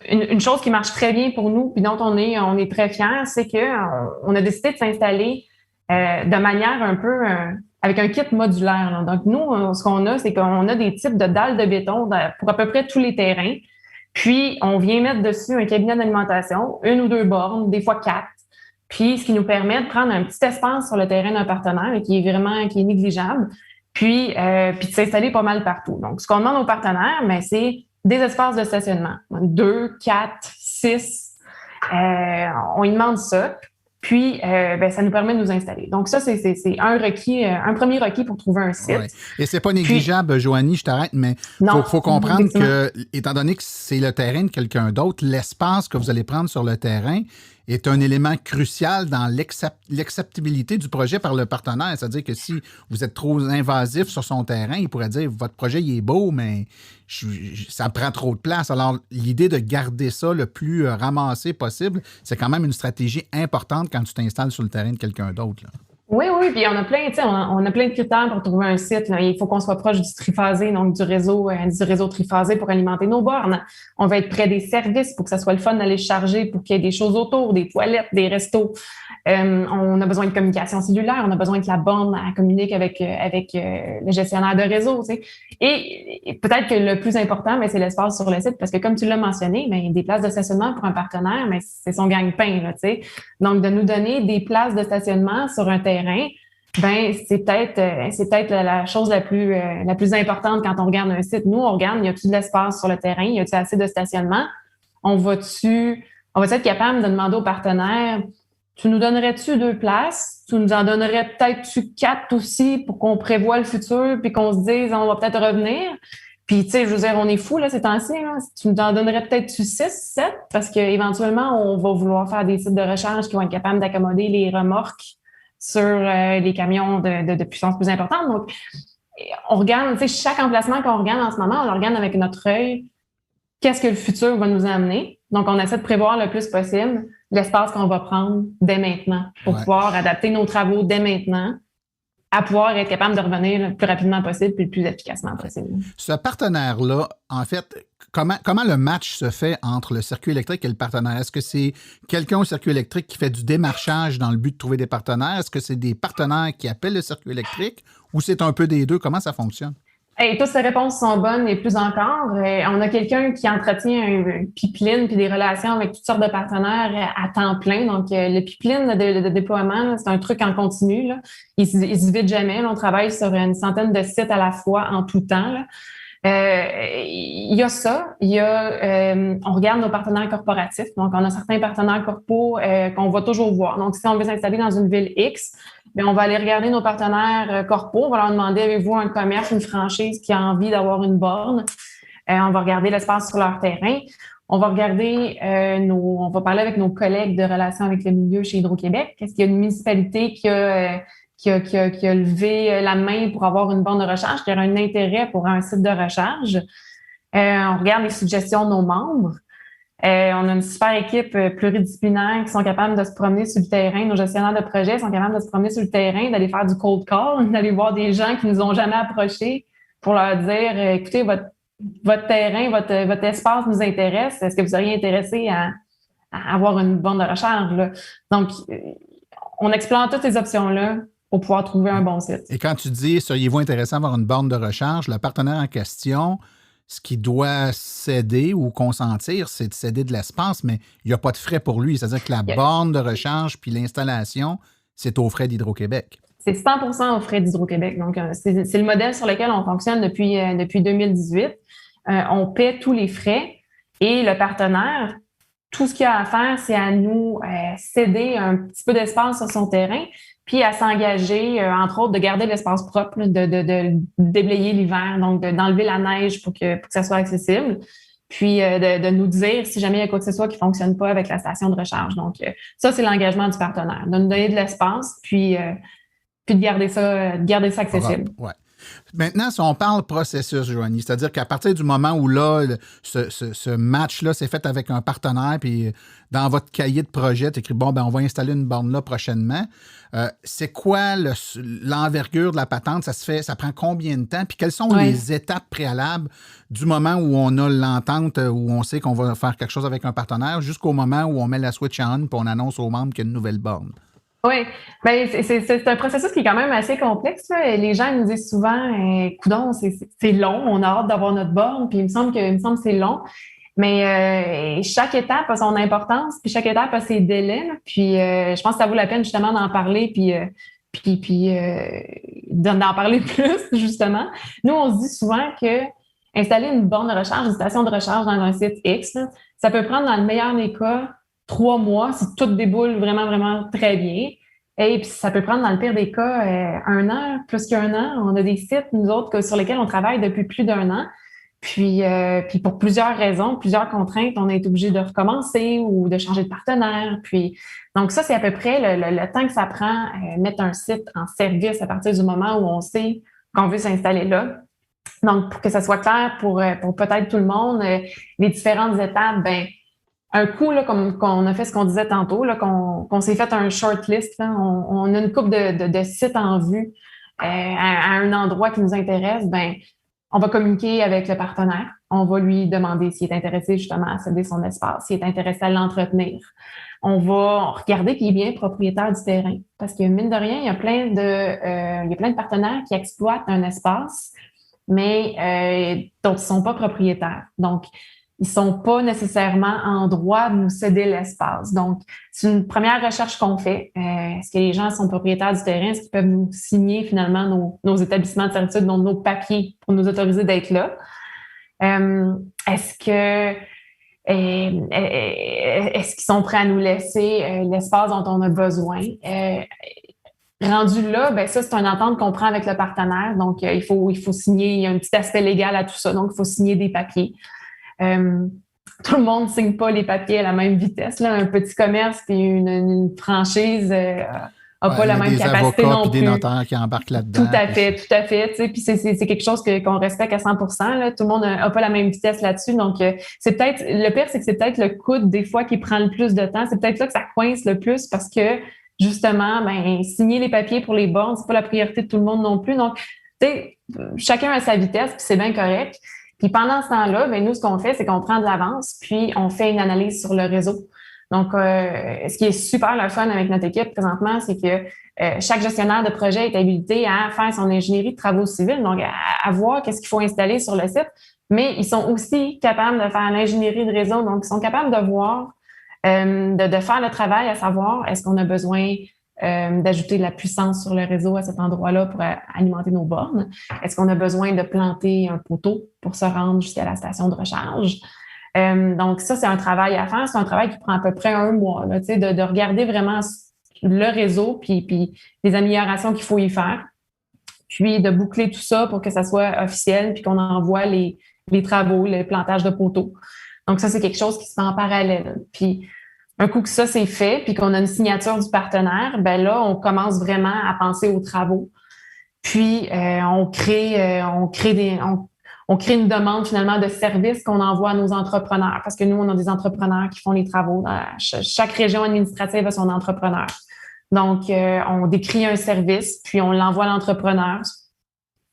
une chose qui marche très bien pour nous, puis dont on est très fiers, c'est qu'on a décidé de s'installer de manière un peu avec un kit modulaire. Là. Donc, nous, ce qu'on a, c'est qu'on a des types de dalles de béton pour à peu près tous les terrains. Puis, on vient mettre dessus un cabinet d'alimentation, 1 ou 2 bornes, des fois 4. Puis, ce qui nous permet de prendre un petit espace sur le terrain d'un partenaire qui est négligeable. Puis de s'installer pas mal partout. Donc, ce qu'on demande aux partenaires, c'est des espaces de stationnement. 2, 4, 6. On y demande ça. Puis, ça nous permet de nous installer. Donc, ça, c'est un premier requis pour trouver un site. Ouais. Et c'est pas négligeable, Joanie, je t'arrête, mais il faut comprendre que, étant donné que c'est le terrain de quelqu'un d'autre, l'espace que vous allez prendre sur le terrain est un élément crucial dans l'acceptabilité du projet par le partenaire. C'est-à-dire que si vous êtes trop invasif sur son terrain, il pourrait dire « Votre projet, il est beau, mais ça prend trop de place. » Alors, l'idée de garder ça le plus ramassé possible, c'est quand même une stratégie importante quand tu t'installes sur le terrain de quelqu'un d'autre. Là. Oui, puis on a plein de critères pour trouver un site. Là. Il faut qu'on soit proche du triphasé, donc du réseau triphasé pour alimenter nos bornes. On va être près des services pour que ça soit le fun d'aller charger, pour qu'il y ait des choses autour, des toilettes, des restos. On a besoin de communication cellulaire, on a besoin que la borne communique avec le gestionnaire de réseau. Tu sais. Et peut-être que le plus important, c'est l'espace sur le site, parce que comme tu l'as mentionné, des places de stationnement pour un partenaire, c'est son gagne-pain. Là, tu sais. Donc, de nous donner des places de stationnement sur un terrain, c'est peut-être la chose la plus importante quand on regarde un site. Nous, on regarde, y a-t-il de l'espace sur le terrain, y a-t-il assez de stationnement? On va-tu être capable de demander aux partenaires, tu nous donnerais-tu 2 places? Tu nous en donnerais peut-être 4 aussi pour qu'on prévoie le futur puis qu'on se dise, on va peut-être revenir? Puis, tu sais, je veux dire, on est fous, là, ces temps-ci, là. Tu nous en donnerais peut-être 6, 7, parce qu'éventuellement, on va vouloir faire des sites de recharge qui vont être capables d'accommoder les remorques sur les camions de puissance plus importante. Donc, on regarde, tu sais, chaque emplacement qu'on regarde en ce moment, on le regarde avec notre œil. Qu'est-ce que le futur va nous amener? Donc, on essaie de prévoir le plus possible l'espace qu'on va prendre dès maintenant pour pouvoir adapter nos travaux dès maintenant à pouvoir être capable de revenir le plus rapidement possible puis le plus efficacement possible. Ce partenaire-là, en fait, comment le match se fait entre le circuit électrique et le partenaire? Est-ce que c'est quelqu'un au circuit électrique qui fait du démarchage dans le but de trouver des partenaires? Est-ce que c'est des partenaires qui appellent le circuit électrique ou c'est un peu des deux? Comment ça fonctionne? Hey, toutes ces réponses sont bonnes et plus encore. On a quelqu'un qui entretient un pipeline puis des relations avec toutes sortes de partenaires à temps plein. Donc, le pipeline de déploiement, là, c'est un truc en continu. Là. Il se vide jamais. Là, on travaille sur une centaine de sites à la fois en tout temps. Là. Il y a ça. Il y a, on regarde nos partenaires corporatifs. Donc, on a certains partenaires corpos qu'on va toujours voir. Donc, si on veut s'installer dans une ville X, bien, on va aller regarder nos partenaires corpos. On va leur demander, avez-vous un commerce, une franchise qui a envie d'avoir une borne? On va regarder l'espace sur leur terrain. On va regarder on va parler avec nos collègues de relations avec le milieu chez Hydro-Québec. Est-ce qu'il y a une municipalité qui a levé la main pour avoir une borne de recharge, qui a un intérêt pour un site de recharge? On regarde les suggestions de nos membres. On a une super équipe pluridisciplinaire qui sont capables de se promener sur le terrain. Nos gestionnaires de projet sont capables de se promener sur le terrain, d'aller faire du cold call, d'aller voir des gens qui nous ont jamais approchés pour leur dire, écoutez, votre terrain, votre espace nous intéresse. Est-ce que vous seriez intéressé à avoir une borne de recharge, là? Donc, on explore toutes ces options-là pour pouvoir trouver un bon site. Et quand tu dis, seriez-vous intéressé à avoir une borne de recharge, le partenaire en question, ce qu'il doit céder ou consentir, c'est de céder de l'espace, mais il n'y a pas de frais pour lui. C'est-à-dire que la borne de recharge puis l'installation, c'est aux frais d'Hydro-Québec. C'est 100% aux frais d'Hydro-Québec. Donc, c'est le modèle sur lequel on fonctionne depuis 2018. On paie tous les frais et le partenaire, tout ce qu'il a à faire, c'est à nous céder un petit peu d'espace sur son terrain, puis à s'engager, entre autres, de garder l'espace propre, de déblayer l'hiver, donc d'enlever la neige pour que ça soit accessible, puis de nous dire si jamais il y a quoi que ce soit qui ne fonctionne pas avec la station de recharge. Donc, ça, c'est l'engagement du partenaire, de nous donner de l'espace, puis de garder ça accessible. Ouais. Maintenant, si on parle processus, Joanie, c'est-à-dire qu'à partir du moment où là, ce match-là s'est fait avec un partenaire, puis dans votre cahier de projet, tu écris, bon, ben on va installer une borne là prochainement. C'est quoi l'envergure de la patente? Ça prend combien de temps? Puis quelles sont les étapes préalables du moment où on a l'entente, où on sait qu'on va faire quelque chose avec un partenaire, jusqu'au moment où on met la switch on, puis on annonce aux membres qu'il y a une nouvelle borne? Oui, bien, c'est un processus qui est quand même assez complexe, là. Les gens nous disent souvent, coudonc, c'est long, on a hâte d'avoir notre borne, puis il me semble que c'est long. Mais chaque étape a son importance, puis chaque étape a ses délais, là. Puis je pense que ça vaut la peine justement d'en parler, puis d'en parler plus, justement. Nous, on se dit souvent que installer une borne de recharge, une station de recharge dans un site X, là, ça peut prendre, dans le meilleur des cas, 3 mois, si tout déboule vraiment, vraiment très bien. Et puis, ça peut prendre, dans le pire des cas, 1 an, plus qu'1 an. On a des sites, nous autres, sur lesquels on travaille depuis plus d'1 an. Puis pour plusieurs raisons, plusieurs contraintes, on est obligé de recommencer ou de changer de partenaire. Puis, donc ça, c'est à peu près le temps que ça prend mettre un site en service à partir du moment où on sait qu'on veut s'installer là. Donc, pour que ça soit clair pour peut-être tout le monde, les différentes étapes, ben un coup, là, comme qu'on a fait ce qu'on disait tantôt, là, qu'on s'est fait un shortlist, là, on a une couple de sites en vue à un endroit qui nous intéresse, ben on va communiquer avec le partenaire. On va lui demander s'il est intéressé justement à céder son espace, s'il est intéressé à l'entretenir. On va regarder qu'il est bien propriétaire du terrain. Parce que mine de rien, il y a plein de partenaires qui exploitent un espace, mais dont ils ne sont pas propriétaires. Donc, ils ne sont pas nécessairement en droit de nous céder l'espace. Donc, c'est une première recherche qu'on fait. Est-ce que les gens sont propriétaires du terrain? Est-ce qu'ils peuvent nous signer finalement nos établissements de servitude, nos papiers pour nous autoriser d'être là? Est-ce qu'ils sont prêts à nous laisser l'espace dont on a besoin? Rendu là, ben ça, c'est une entente qu'on prend avec le partenaire. Donc, il faut signer, il y a un petit aspect légal à tout ça. Donc, il faut signer des papiers. Tout le monde ne signe pas les papiers à la même vitesse. Là. Un petit commerce et une franchise n'a pas la même capacité non plus. Des notaires qui embarquent là-dedans. Tout à fait. Puis c'est quelque chose qu'on respecte à 100%. Là. Tout le monde n'a pas la même vitesse là-dessus. Donc, c'est peut-être le pire, c'est que c'est peut-être le coût des fois qui prend le plus de temps. C'est peut-être là que ça coince le plus parce que justement, signer les papiers pour les bornes, c'est pas la priorité de tout le monde non plus. Donc, tu sais, chacun a sa vitesse, puis c'est bien correct. Puis pendant ce temps-là, nous, ce qu'on fait, c'est qu'on prend de l'avance, puis on fait une analyse sur le réseau. Donc, ce qui est super le fun avec notre équipe présentement, c'est que chaque gestionnaire de projet est habilité à faire son ingénierie de travaux civils, donc à voir qu'est-ce qu'il faut installer sur le site, mais ils sont aussi capables de faire l'ingénierie de réseau, donc ils sont capables de voir, de faire le travail, à savoir est-ce qu'on a besoin d'ajouter de la puissance sur le réseau à cet endroit-là pour alimenter nos bornes? Est-ce qu'on a besoin de planter un poteau pour se rendre jusqu'à la station de recharge? Donc, ça, c'est un travail à faire. C'est un travail qui prend à peu près 1 mois, là, de regarder vraiment le réseau puis les améliorations qu'il faut y faire. Puis de boucler tout ça pour que ça soit officiel puis qu'on envoie les travaux, le plantage de poteaux. Donc, ça, c'est quelque chose qui se fait en parallèle. Puis, un coup que ça, c'est fait puis qu'on a une signature du partenaire, là, on commence vraiment à penser aux travaux. Puis, on crée une demande finalement de services qu'on envoie à nos entrepreneurs parce que nous, on a des entrepreneurs qui font les travaux. Chaque région administrative a son entrepreneur. Donc, on décrit un service, puis on l'envoie à l'entrepreneur.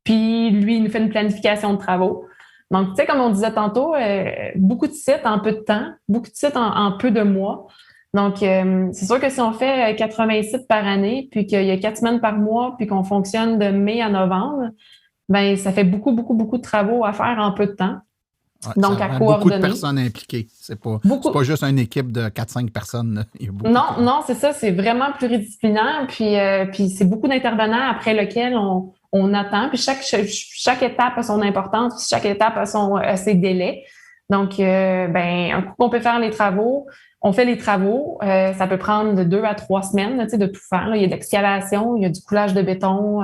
Puis, lui, il nous fait une planification de travaux. Donc, tu sais, comme on disait tantôt, beaucoup de sites en peu de temps, beaucoup de sites en peu de mois. Donc, c'est sûr que si on fait 80 sites par année, puis qu'il y a 4 semaines par mois, puis qu'on fonctionne de mai à novembre, ça fait beaucoup de travaux à faire en peu de temps. Ouais, donc, à coordonner. Beaucoup de personnes impliquées. C'est pas juste une équipe de 4-5 personnes. Il y a non, c'est ça. C'est vraiment pluridisciplinaire. Puis c'est beaucoup d'intervenants après lequel on attend. Puis chaque étape a son importance. Puis chaque étape a ses délais. Donc, un coup qu'on peut faire les travaux, on fait les travaux. Ça peut prendre de 2 à 3 semaines de tout faire. Là. Il y a de l'excavation, il y a du coulage de béton,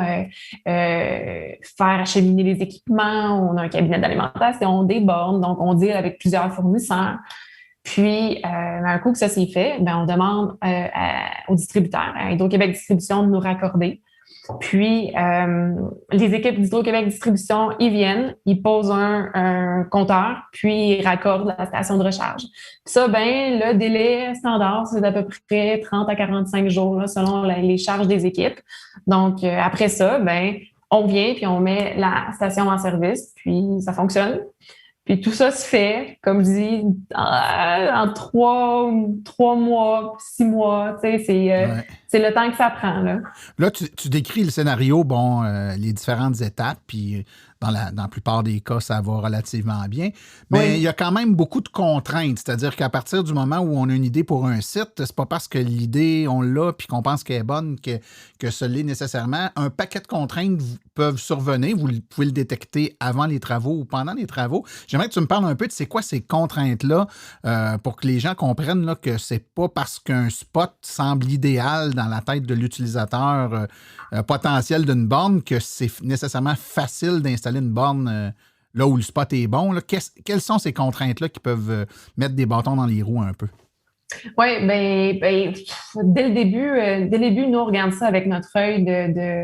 faire acheminer les équipements. On a un cabinet d'alimentation, des bornes. Donc, on deal avec plusieurs fournisseurs. Puis, un coup que ça s'est fait, on demande aux distributeurs, à Hydro-Québec Distribution, de nous raccorder. Puis, les équipes d'Hydro-Québec Distribution, ils viennent, ils posent un compteur, puis ils raccordent la station de recharge. Puis ça, le délai standard, c'est d'à peu près 30 à 45 jours, là, selon les charges des équipes. Donc, après ça, on vient, puis on met la station en service, puis ça fonctionne. Puis tout ça se fait, comme je dis, en 3 mois, 6 mois. C'est le temps que ça prend. Là, tu décris le scénario, les différentes étapes, puis dans la plupart des cas, ça va relativement bien. Mais il y a quand même beaucoup de contraintes. C'est-à-dire qu'à partir du moment où on a une idée pour un site, c'est pas parce que l'idée, on l'a, puis qu'on pense qu'elle est bonne que ce l'est nécessairement. Un paquet de contraintes peuvent survenir. Vous pouvez le détecter avant les travaux ou pendant les travaux. J'aimerais que tu me parles un peu de c'est quoi ces contraintes-là pour que les gens comprennent là, que c'est pas parce qu'un spot semble idéal dans la tête de l'utilisateur potentiel d'une borne que c'est nécessairement facile d'installer une borne là où le spot est bon. Là. Quelles sont ces contraintes-là qui peuvent mettre des bâtons dans les roues un peu? Oui, dès le début, nous, on regarde ça avec notre œil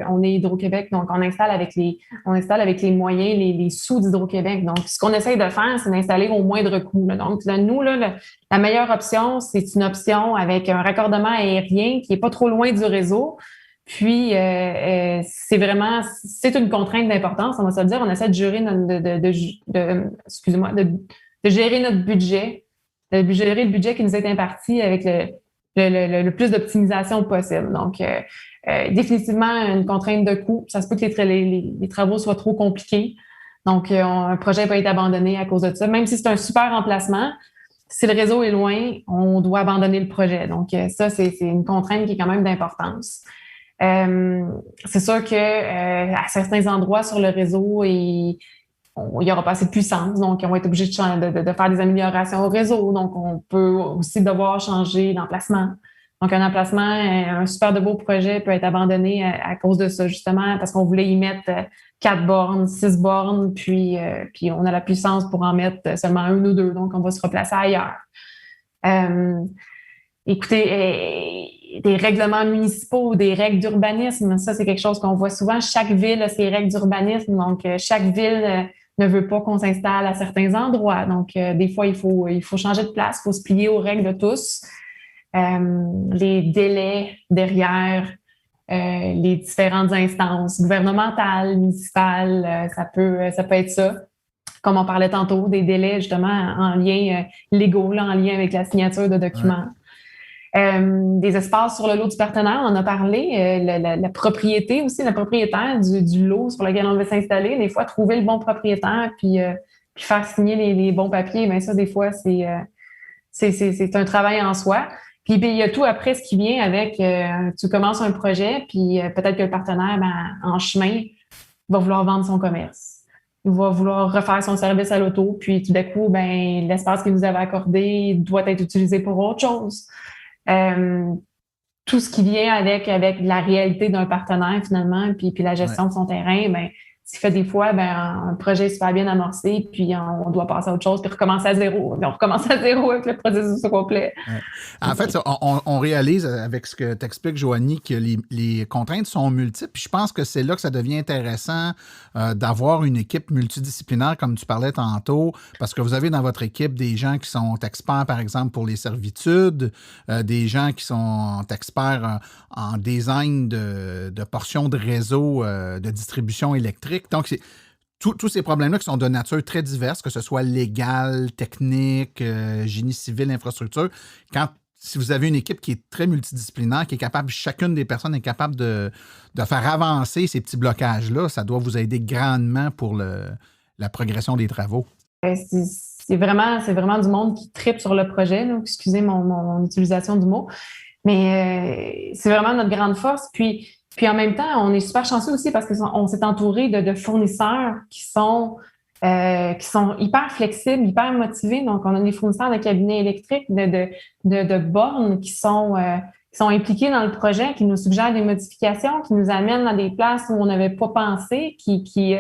on est Hydro-Québec, donc on installe avec les moyens, les sous d'Hydro-Québec. Donc, ce qu'on essaye de faire, c'est d'installer au moindre coût. Là. Donc, nous, la meilleure option, c'est une option avec un raccordement aérien qui est pas trop loin du réseau. Puis, c'est une contrainte d'importance. On va se le dire, on essaie de gérer gérer notre budget. Gérer le budget qui nous est imparti avec le plus d'optimisation possible. Donc, définitivement, une contrainte de coût. Ça se peut que les travaux soient trop compliqués. Donc, un projet peut être abandonné à cause de ça. Même si c'est un super emplacement, si le réseau est loin, on doit abandonner le projet. Donc, ça, c'est une contrainte qui est quand même d'importance. C'est sûr que à certains endroits sur le réseau, il n'y aura pas assez de puissance, donc on va être obligé de faire des améliorations au réseau. Donc, on peut aussi devoir changer d'emplacement. Donc, un emplacement, un super de beau projet peut être abandonné à cause de ça, justement, parce qu'on voulait y mettre 4 bornes, 6 bornes, puis on a la puissance pour en mettre seulement 1 ou 2, donc on va se replacer ailleurs. Écoutez, des règlements municipaux, des règles d'urbanisme, ça, c'est quelque chose qu'on voit souvent. Chaque ville a ses règles d'urbanisme, donc chaque ville ne veut pas qu'on s'installe à certains endroits. Donc, des fois, il faut changer de place, il faut se plier aux règles de tous. les délais derrière les différentes instances gouvernementales, municipales, ça peut être ça. Comme on parlait tantôt, des délais justement en lien légaux, là, en lien avec la signature de documents. Des espaces sur le lot du partenaire, on en a parlé. La propriété aussi, le propriétaire du lot sur lequel on veut s'installer. Des fois, trouver le bon propriétaire puis faire signer les bons papiers, bien ça, des fois, c'est un travail en soi. Puis il y a tout après ce qui vient avec, tu commences un projet, puis peut-être que le partenaire, en chemin, va vouloir vendre son commerce. Il va vouloir refaire son service à l'auto, puis tout d'un coup, l'espace qu'il nous avait accordé doit être utilisé pour autre chose. Tout ce qui vient avec la réalité d'un partenaire, finalement, puis la gestion de son terrain, ce qui fait des fois, un projet super bien amorcé, puis on doit passer à autre chose, puis recommencer à zéro. On recommence à zéro avec le processus au complet. Ouais. En fait, on réalise avec ce que t'expliques, Joanie, que les contraintes sont multiples. Puis je pense que c'est là que ça devient intéressant d'avoir une équipe multidisciplinaire, comme tu parlais tantôt, parce que vous avez dans votre équipe des gens qui sont experts, par exemple, pour les servitudes, des gens qui sont experts en design de portions de réseau de distribution électrique. Donc, c'est tous ces problèmes-là qui sont de nature très diverse, que ce soit légal, technique, génie civil, infrastructure. Si vous avez une équipe qui est très multidisciplinaire, qui est capable, chacune des personnes est capable de faire avancer ces petits blocages-là, ça doit vous aider grandement pour la progression des travaux. C'est vraiment du monde qui tripe sur le projet. Donc, excusez mon utilisation du mot. Mais c'est vraiment notre grande force. Puis en même temps, on est super chanceux aussi parce qu'on s'est entouré de fournisseurs qui sont hyper flexibles, hyper motivés. Donc, on a des fournisseurs de cabinets électriques, de bornes qui sont impliqués dans le projet, qui nous suggèrent des modifications, qui nous amènent dans des places où on n'avait pas pensé, qui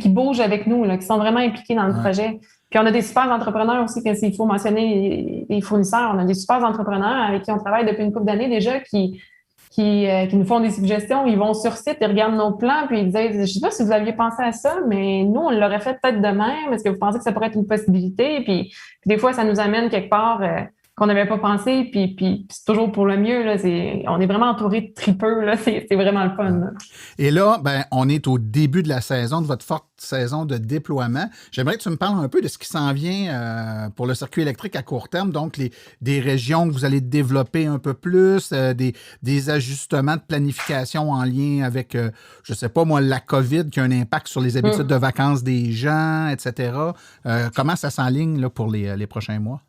bougent avec nous, là, qui sont vraiment impliqués dans le projet. Puis on a des super entrepreneurs aussi, s'il faut mentionner les fournisseurs, on a des super entrepreneurs avec qui on travaille depuis une couple d'années déjà qui nous font des suggestions. Ils vont sur site, ils regardent nos plans, puis ils disent « Je sais pas si vous aviez pensé à ça, mais nous, on l'aurait fait peut-être de même. Est-ce que vous pensez que ça pourrait être une possibilité? » Puis des fois, ça nous amène quelque part qu'on n'avait pas pensé, puis c'est toujours pour le mieux. Là, on est vraiment entouré de tripeux. Là, c'est vraiment le fun. Là. Et là, on est au début de la saison, de votre forte saison de déploiement. J'aimerais que tu me parles un peu de ce qui s'en vient pour le circuit électrique à court terme, donc des régions que vous allez développer un peu plus, des ajustements de planification en lien avec, je sais pas moi, la COVID qui a un impact sur les habitudes de vacances des gens, etc. Comment ça s'enligne là, pour les prochains mois?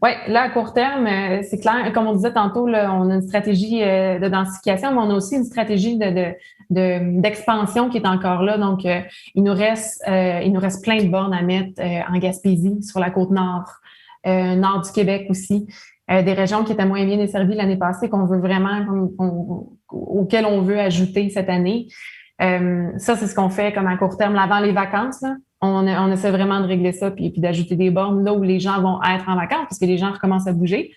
Oui, là, à court terme, c'est clair. Comme on disait tantôt, là, on a une stratégie de densification, mais on a aussi une stratégie d'expansion qui est encore là. Donc, il nous reste plein de bornes à mettre en Gaspésie, sur la côte nord, nord du Québec aussi. Des régions qui étaient moins bien desservies l'année passée, qu'on veut vraiment, auxquelles on veut ajouter cette année. Ça, c'est ce qu'on fait comme à court terme, avant les vacances, là. On essaie vraiment de régler ça puis d'ajouter des bornes là où les gens vont être en vacances parce que les gens recommencent à bouger.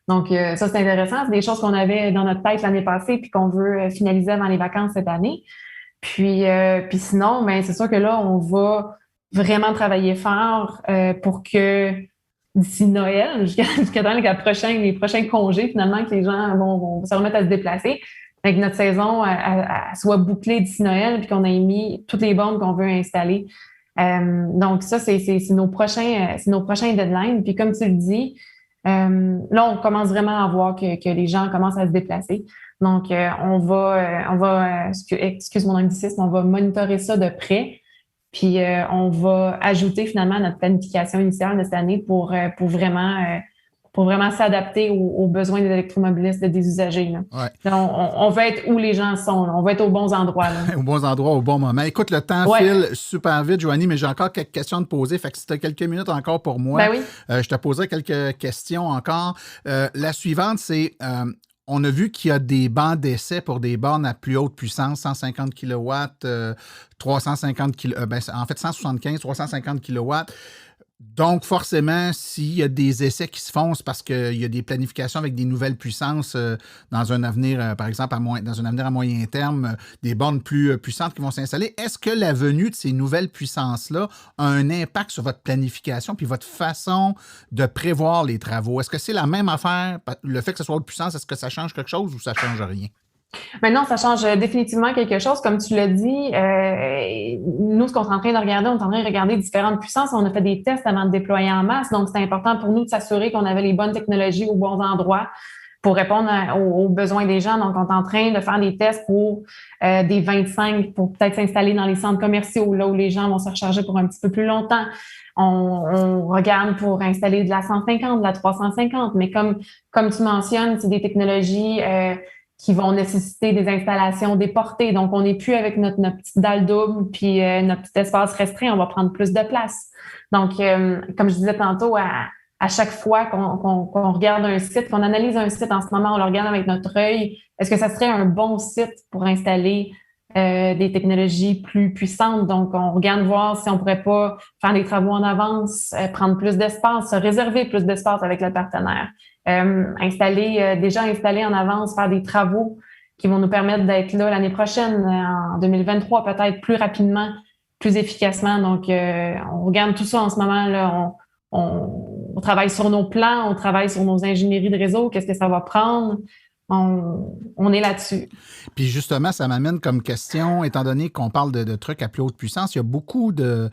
Donc, ça, c'est intéressant. C'est des choses qu'on avait dans notre tête l'année passée puis qu'on veut finaliser avant les vacances cette année. Puis sinon, c'est sûr que là, on va vraiment travailler fort pour que d'ici Noël, jusqu'à dans les prochains congés, finalement, que les gens vont se remettre à se déplacer, que notre saison soit bouclée d'ici Noël puis qu'on ait mis toutes les bornes qu'on veut installer. Donc ça, c'est nos prochains deadlines. Puis comme tu le dis, là, on commence vraiment à voir que les gens commencent à se déplacer. Donc, on va excuse mon anglicisme, on va monitorer ça de près. Puis on va ajouter finalement à notre planification initiale de cette année pour vraiment s'adapter aux besoins des électromobilistes, des usagers. Là. Ouais. On veut être où les gens sont. Là. On veut être aux bons endroits. Là. Aux bons endroits, au bon moment. Écoute, le temps file super vite, Joanie, mais j'ai encore quelques questions à te poser. Fait que si tu as quelques minutes encore pour moi, je te poserai quelques questions encore. La suivante, c'est... on a vu qu'il y a des bancs d'essai pour des bornes à plus haute puissance, 150 kW, 350 kW, en fait 175, 350 kW. Donc, forcément, s'il y a des essais qui se font, c'est parce qu'il y a des planifications avec des nouvelles puissances dans un avenir, par exemple, dans un avenir à moyen terme, des bornes plus puissantes qui vont s'installer. Est-ce que la venue de ces nouvelles puissances-là a un impact sur votre planification puis votre façon de prévoir les travaux? Est-ce que c'est la même affaire? Le fait que ce soit haute puissance, est-ce que ça change quelque chose ou ça ne change rien? Maintenant, ça change définitivement quelque chose. Comme tu l'as dit, nous, ce qu'on est en train de regarder, on est en train de regarder différentes puissances. On a fait des tests avant de déployer en masse. Donc, c'est important pour nous de s'assurer qu'on avait les bonnes technologies aux bons endroits pour répondre aux besoins des gens. Donc, on est en train de faire des tests pour des 25, pour peut-être s'installer dans les centres commerciaux, là où les gens vont se recharger pour un petit peu plus longtemps. On regarde pour installer de la 150, de la 350. Mais comme tu mentionnes, c'est des technologies qui vont nécessiter des installations déportées. Donc, on n'est plus avec notre petite dalle double puis notre petit espace restreint, on va prendre plus de place. Donc, comme je disais tantôt, à chaque fois qu'on regarde un site, qu'on analyse un site en ce moment, on le regarde avec notre œil, est-ce que ça serait un bon site pour installer des technologies plus puissantes? Donc, on regarde voir si on pourrait pas faire des travaux en avance, prendre plus d'espace, se réserver plus d'espace avec le partenaire. Déjà installer en avance, faire des travaux qui vont nous permettre d'être là l'année prochaine, en 2023, peut-être plus rapidement, plus efficacement. Donc, on regarde tout ça en ce moment. Là, on travaille sur nos plans, on travaille sur nos ingénieries de réseau, qu'est-ce que ça va prendre. On est là-dessus. Puis justement, ça m'amène comme question, étant donné qu'on parle de trucs à plus haute puissance, il y a beaucoup de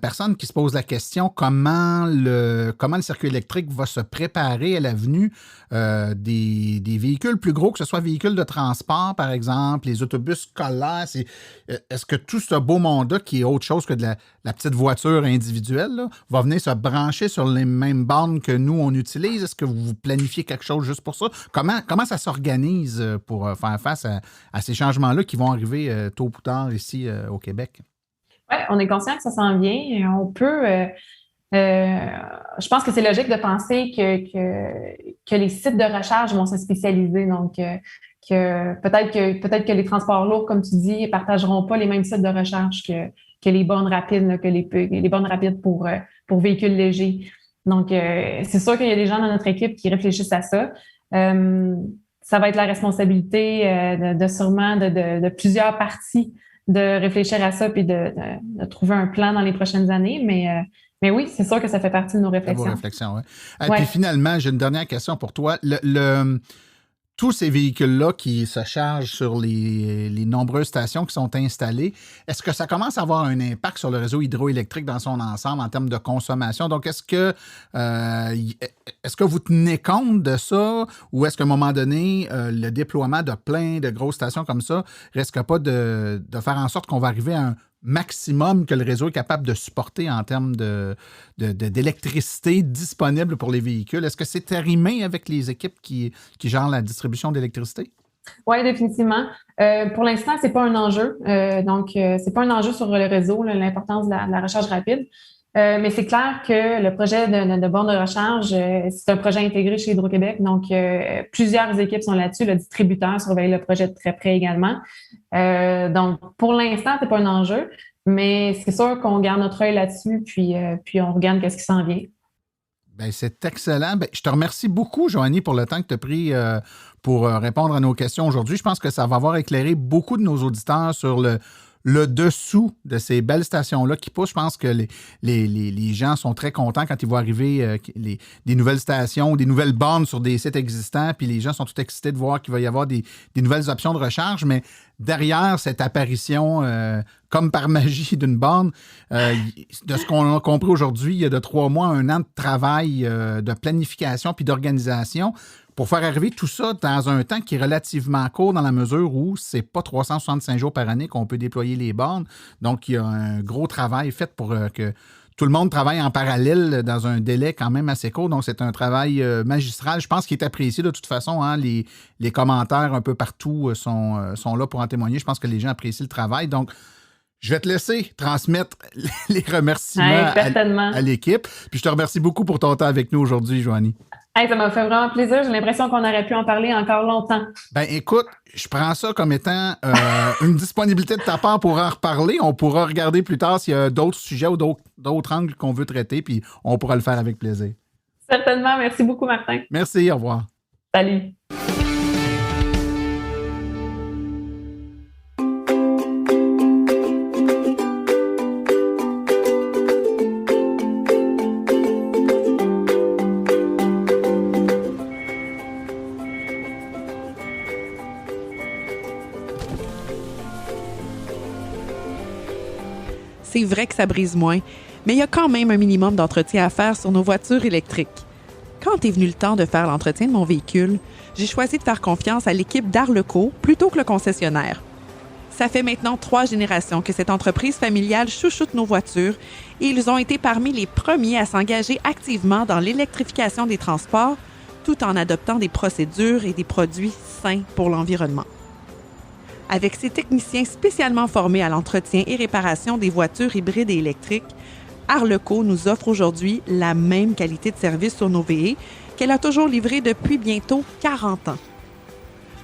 personnes qui se posent la question comment le circuit électrique va se préparer à la venue des véhicules plus gros, que ce soit véhicules de transport, par exemple, les autobus scolaires. Est-ce que tout ce beau monde-là, qui est autre chose que de la petite voiture individuelle, là, va venir se brancher sur les mêmes bornes que nous, on utilise? Est-ce que vous planifiez quelque chose juste pour ça? Comment ça s'organise pour faire face à ces changements-là qui vont arriver tôt ou tard ici au Québec? Oui, on est conscient que ça s'en vient. On peut... je pense que c'est logique de penser que les sites de recharge vont se spécialiser. Donc, peut-être que les transports lourds, comme tu dis, ne partageront pas les mêmes sites de recharge que les bornes rapides, là, que les bornes rapides pour véhicules légers. Donc, c'est sûr qu'il y a des gens dans notre équipe qui réfléchissent à ça. Ça va être la responsabilité de plusieurs parties de réfléchir à ça puis de trouver un plan dans les prochaines années. Mais oui, c'est sûr que ça fait partie de nos réflexions. De vos réflexions, oui. Puis finalement, j'ai une dernière question pour toi. Tous ces véhicules-là qui se chargent sur les nombreuses stations qui sont installées, est-ce que ça commence à avoir un impact sur le réseau hydroélectrique dans son ensemble en termes de consommation? Donc, est-ce que vous tenez compte de ça ou est-ce qu'à un moment donné, le déploiement de plein de grosses stations comme ça risque pas de faire en sorte qu'on va arriver à un maximum que le réseau est capable de supporter en termes d'électricité disponible pour les véhicules? Est-ce que c'est arrimé avec les équipes qui gèrent la distribution d'électricité? Oui, définitivement. Pour l'instant, c'est pas un enjeu. Donc, c'est pas un enjeu sur le réseau, là, l'importance de la recharge rapide. Mais c'est clair que le projet de borne de recharge, c'est un projet intégré chez Hydro-Québec. Donc, plusieurs équipes sont là-dessus. Le distributeur surveille le projet de très près également. Donc, pour l'instant, c'est pas un enjeu, mais c'est sûr qu'on garde notre œil là-dessus, puis on regarde qu'est-ce qui s'en vient. Bien, c'est excellent. Bien, je te remercie beaucoup, Joanie, pour le temps que tu as pris pour répondre à nos questions aujourd'hui. Je pense que ça va avoir éclairé beaucoup de nos auditeurs sur le dessous de ces belles stations-là qui poussent. Je pense que les gens sont très contents quand ils voient arriver des nouvelles stations, des nouvelles bornes sur des sites existants, puis les gens sont tout excités de voir qu'il va y avoir des nouvelles options de recharge, mais derrière cette apparition, comme par magie d'une borne, de ce qu'on a compris aujourd'hui, il y a de 3 mois, 1 an de travail, de planification puis d'organisation pour faire arriver tout ça dans un temps qui est relativement court dans la mesure où c'est pas 365 jours par année qu'on peut déployer les bornes. Donc, il y a un gros travail fait pour que tout le monde travaille en parallèle dans un délai quand même assez court. Donc, c'est un travail magistral. Je pense qu'il est apprécié de toute façon. Hein, les commentaires un peu partout sont là pour en témoigner. Je pense que les gens apprécient le travail. Donc, je vais te laisser transmettre les remerciements à l'équipe. Puis je te remercie beaucoup pour ton temps avec nous aujourd'hui, Joanie. Hey, ça m'a fait vraiment plaisir. J'ai l'impression qu'on aurait pu en parler encore longtemps. Ben écoute, je prends ça comme étant une disponibilité de ta part pour en reparler. On pourra regarder plus tard s'il y a d'autres sujets ou d'autres angles qu'on veut traiter, puis on pourra le faire avec plaisir. Certainement. Merci beaucoup, Martin. Merci, au revoir. Salut. C'est vrai que ça brise moins, mais il y a quand même un minimum d'entretien à faire sur nos voitures électriques. Quand est venu le temps de faire l'entretien de mon véhicule, j'ai choisi de faire confiance à l'équipe d'Arleco plutôt que le concessionnaire. Ça fait maintenant 3 générations que cette entreprise familiale chouchoute nos voitures et ils ont été parmi les premiers à s'engager activement dans l'électrification des transports tout en adoptant des procédures et des produits sains pour l'environnement. Avec ses techniciens spécialement formés à l'entretien et réparation des voitures hybrides et électriques, Arleco nous offre aujourd'hui la même qualité de service sur nos VE qu'elle a toujours livré depuis bientôt 40 ans.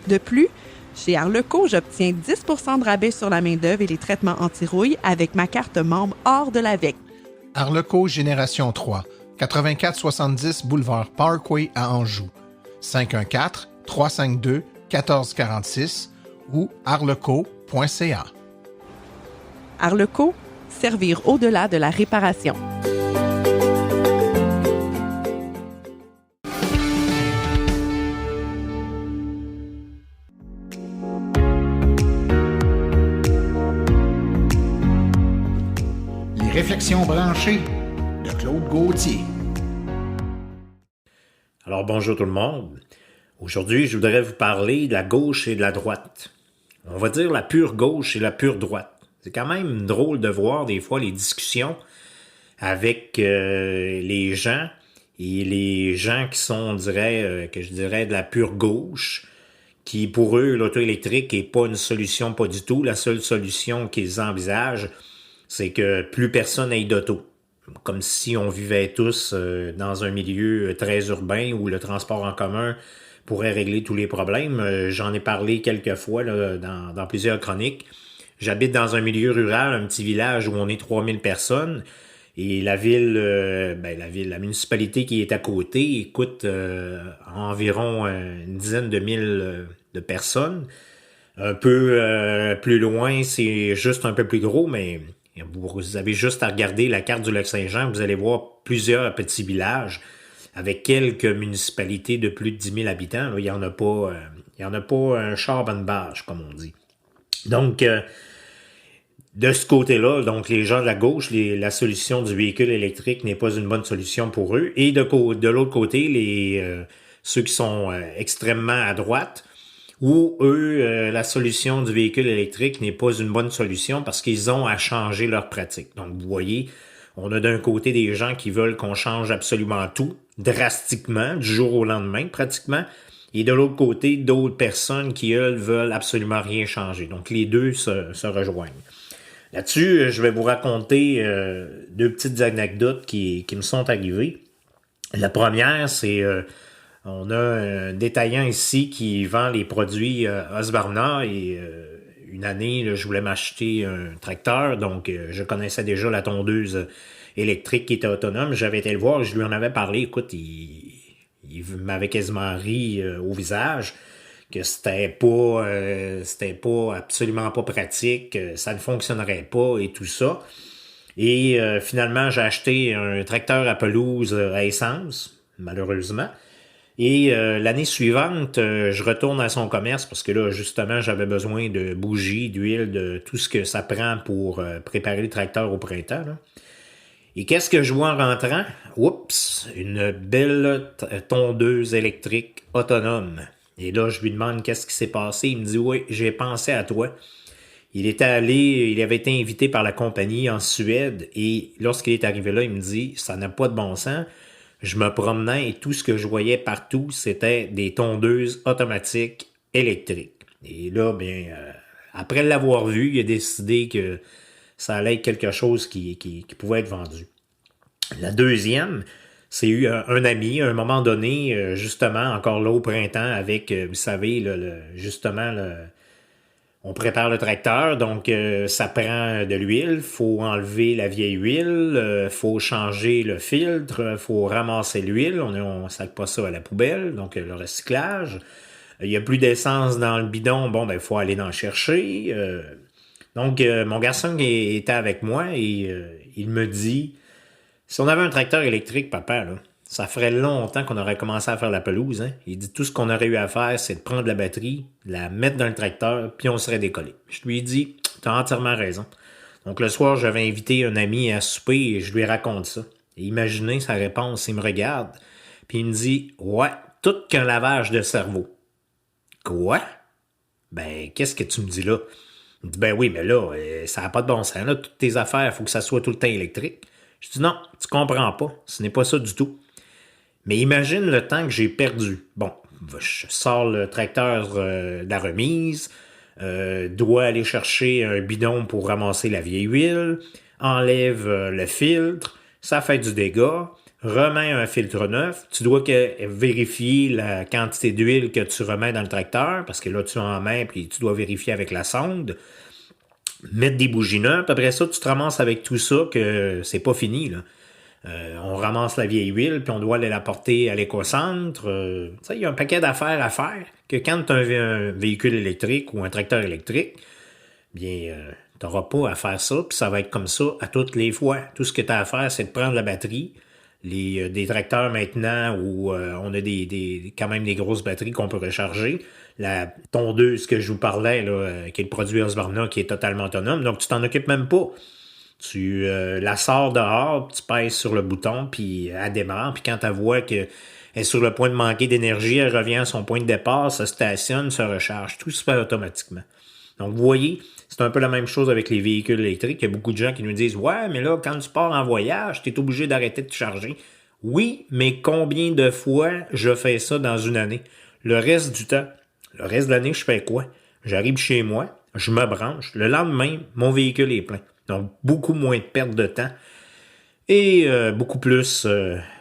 De plus, chez Arleco, j'obtiens 10 % de rabais sur la main-d'œuvre et les traitements anti-rouille avec ma carte membre hors de l'AVEC. Arleco Génération 3, 8470 Boulevard Parkway à Anjou. 514-352-1446 ou arleco.ca. Arleco, servir au-delà de la réparation. Les réflexions branchées de Claude Gauthier. Alors bonjour tout le monde. Aujourd'hui, je voudrais vous parler de la gauche et de la droite. On va dire la pure gauche et la pure droite. C'est quand même drôle de voir des fois les discussions avec les gens et les gens qui sont, que je dirais, de la pure gauche, qui pour eux, l'auto électrique n'est pas une solution, pas du tout. La seule solution qu'ils envisagent, c'est que plus personne n'ait d'auto. Comme si on vivait tous dans un milieu très urbain où le transport en commun pourrait régler tous les problèmes. J'en ai parlé quelques fois là, dans plusieurs chroniques. J'habite dans un milieu rural, un petit village où on est 3000 personnes et la municipalité qui est à côté coûte environ une dizaine de mille de personnes. Un peu plus loin, c'est juste un peu plus gros, mais vous avez juste à regarder la carte du Lac-Saint-Jean, vous allez voir plusieurs petits villages avec quelques municipalités de plus de 10 000 habitants. Là, il y en a pas un char bonne bâche, comme on dit. Donc, de ce côté-là, donc les gens de la gauche, la solution du véhicule électrique n'est pas une bonne solution pour eux. Et de l'autre côté, ceux qui sont extrêmement à droite, où eux, la solution du véhicule électrique n'est pas une bonne solution parce qu'ils ont à changer leur pratique. Donc, vous voyez, on a d'un côté des gens qui veulent qu'on change absolument tout, drastiquement, du jour au lendemain, pratiquement. Et de l'autre côté, d'autres personnes qui, elles, veulent absolument rien changer. Donc, les deux se rejoignent. Là-dessus, je vais vous raconter 2 petites anecdotes qui me sont arrivées. La première, c'est on a un détaillant ici qui vend les produits Husqvarna et une année, là, je voulais m'acheter un tracteur, donc je connaissais déjà la tondeuse électrique qui était autonome. J'avais été le voir, je lui en avais parlé. Écoute, il m'avait quasiment ri au visage que c'était pas absolument pas pratique, ça ne fonctionnerait pas et tout ça. Et finalement, j'ai acheté un tracteur à pelouse à essence, malheureusement. Et l'année suivante, je retourne à son commerce parce que là, justement, j'avais besoin de bougies, d'huile, de tout ce que ça prend pour préparer le tracteur au printemps, là. Et qu'est-ce que je vois en rentrant? Oups! Une belle tondeuse électrique autonome. Et là, je lui demande qu'est-ce qui s'est passé. Il me dit, oui, j'ai pensé à toi. Il avait été invité par la compagnie en Suède et lorsqu'il est arrivé là, il me dit, ça n'a pas de bon sens. Je me promenais et tout ce que je voyais partout, c'était des tondeuses automatiques électriques. Et là, après l'avoir vu, il a décidé que ça allait être quelque chose qui pouvait être vendu. La deuxième, C'est eu un ami, à un moment donné, justement, encore là au printemps, avec, vous savez, on prépare le tracteur, donc ça prend de l'huile, faut enlever la vieille huile, faut changer le filtre, faut ramasser l'huile, on sac pas ça à la poubelle, donc le recyclage. Il y a plus d'essence dans le bidon, il faut aller en chercher. Donc mon garçon était avec moi et il me dit, si on avait un tracteur électrique, papa, là, ça ferait longtemps qu'on aurait commencé à faire la pelouse. Hein? Il dit, tout ce qu'on aurait eu à faire, c'est de prendre la batterie, la mettre dans le tracteur, puis on serait décollé. Je lui ai dit, t'as entièrement raison. Donc le soir, j'avais invité un ami à souper et je lui raconte ça. Et imaginez sa réponse, il me regarde, puis il me dit, ouais, tout qu'un lavage de cerveau. Quoi? Ben, qu'est-ce que tu me dis là? Il dit, ben oui, mais là, ça n'a pas de bon sens. Là, toutes tes affaires, il faut que ça soit tout le temps électrique. Je dis, non, tu comprends pas. Ce n'est pas ça du tout. Mais imagine le temps que j'ai perdu. Bon, je sors le tracteur de la remise, dois aller chercher un bidon pour ramasser la vieille huile, enlève le filtre, ça fait du dégât, remets un filtre neuf, tu dois vérifier la quantité d'huile que tu remets dans le tracteur, parce que là, tu en mets, puis tu dois vérifier avec la sonde, mettre des bougies neuves, puis après ça, tu te ramasses avec tout ça que c'est pas fini, là. On ramasse la vieille huile, puis on doit aller la porter à l'éco-centre. Il y a un paquet d'affaires à faire que quand tu as un véhicule électrique ou un tracteur électrique, bien, tu n'auras pas à faire ça, puis ça va être comme ça à toutes les fois. Tout ce que tu as à faire, c'est de prendre la batterie. Des tracteurs maintenant où on a quand même des grosses batteries qu'on peut recharger. La tondeuse que je vous parlais, là, qui est le produit Husqvarna, qui est totalement autonome, donc tu t'en occupes même pas. Tu la sors dehors, tu pèses sur le bouton, puis elle démarre, puis quand tu vois qu'elle est sur le point de manquer d'énergie, elle revient à son point de départ, se stationne, se recharge, tout se fait automatiquement. Donc, vous voyez, c'est un peu la même chose avec les véhicules électriques. Il y a beaucoup de gens qui nous disent « Ouais, mais là, quand tu pars en voyage, tu es obligé d'arrêter de te charger. » Oui, mais combien de fois je fais ça dans une année? Le reste du temps, le reste de l'année, je fais quoi? J'arrive chez moi, je me branche. Le lendemain, mon véhicule est plein. Donc, beaucoup moins de perte de temps et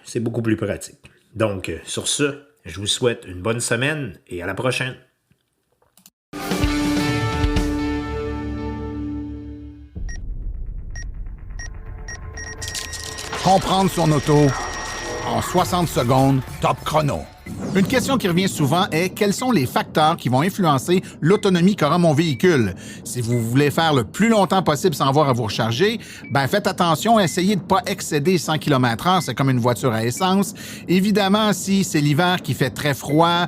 c'est beaucoup plus pratique. Donc, sur ce, je vous souhaite une bonne semaine et à la prochaine. Comprendre son auto en 60 secondes, top chrono. Une question qui revient souvent est quels sont les facteurs qui vont influencer l'autonomie qu'aura mon véhicule? Si vous voulez faire le plus longtemps possible sans avoir à vous recharger, faites attention, essayez de ne pas excéder 100 km/h, c'est comme une voiture à essence. Évidemment, si c'est l'hiver qui fait très froid,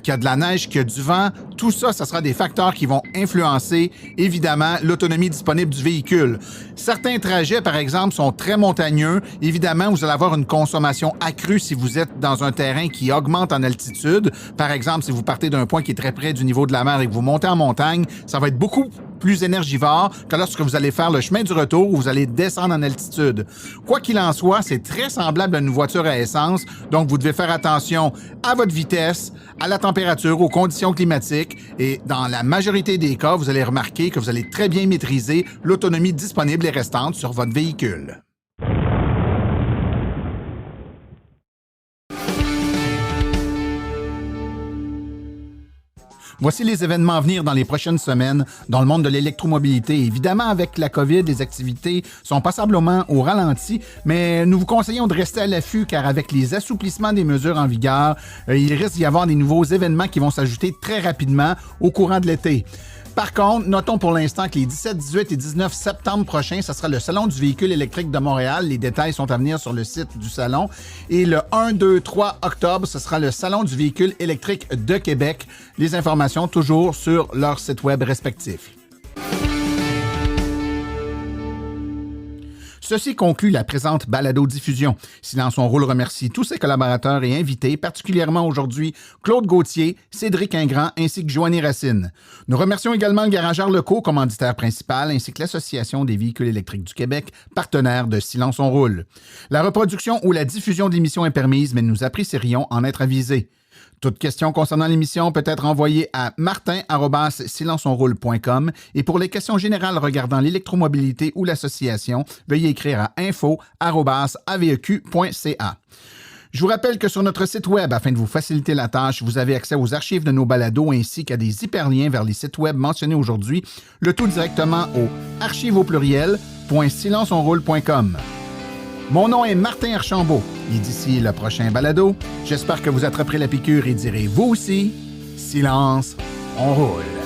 qu'il y a de la neige, qu'il y a du vent, tout ça, ça sera des facteurs qui vont influencer, évidemment, l'autonomie disponible du véhicule. Certains trajets, par exemple, sont très montagneux. Évidemment, vous allez avoir une consommation accrue si vous êtes dans un terrain qui augmente en altitude. Par exemple, si vous partez d'un point qui est très près du niveau de la mer et que vous montez en montagne, ça va être beaucoup plus énergivore que lorsque vous allez faire le chemin du retour où vous allez descendre en altitude. Quoi qu'il en soit, c'est très semblable à une voiture à essence, donc vous devez faire attention à votre vitesse, à la température, aux conditions climatiques et dans la majorité des cas, vous allez remarquer que vous allez très bien maîtriser l'autonomie disponible et restante sur votre véhicule. Voici les événements à venir dans les prochaines semaines dans le monde de l'électromobilité. Évidemment, avec la COVID, les activités sont passablement au ralenti, mais nous vous conseillons de rester à l'affût car avec les assouplissements des mesures en vigueur, il risque d'y avoir des nouveaux événements qui vont s'ajouter très rapidement au courant de l'été. Par contre, notons pour l'instant que les 17, 18 et 19 septembre prochains, ce sera le Salon du véhicule électrique de Montréal. Les détails sont à venir sur le site du salon. Et le 1, 2, 3 octobre, ce sera le Salon du véhicule électrique de Québec. Les informations toujours sur leur site web respectif. Ceci conclut la présente balado-diffusion. Silence on roule remercie tous ses collaborateurs et invités, particulièrement aujourd'hui Claude Gauthier, Cédric Ingrand ainsi que Joanie Racine. Nous remercions également le Garage Arleco, commanditaire principal, ainsi que l'Association des véhicules électriques du Québec, partenaire de Silence on roule. La reproduction ou la diffusion d'émissions est permise, mais nous apprécierions en être avisés. Toute question concernant l'émission peut être envoyée à martin@silenceonroule.com et pour les questions générales regardant l'électromobilité ou l'association, veuillez écrire à info@aveq.ca. Je vous rappelle que sur notre site web, afin de vous faciliter la tâche, vous avez accès aux archives de nos balados ainsi qu'à des hyperliens vers les sites web mentionnés aujourd'hui, le tout directement au archives.silenceonroule.com. Mon nom est Martin Archambault et d'ici le prochain balado, j'espère que vous attraperez la piqûre et direz vous aussi, silence, on roule.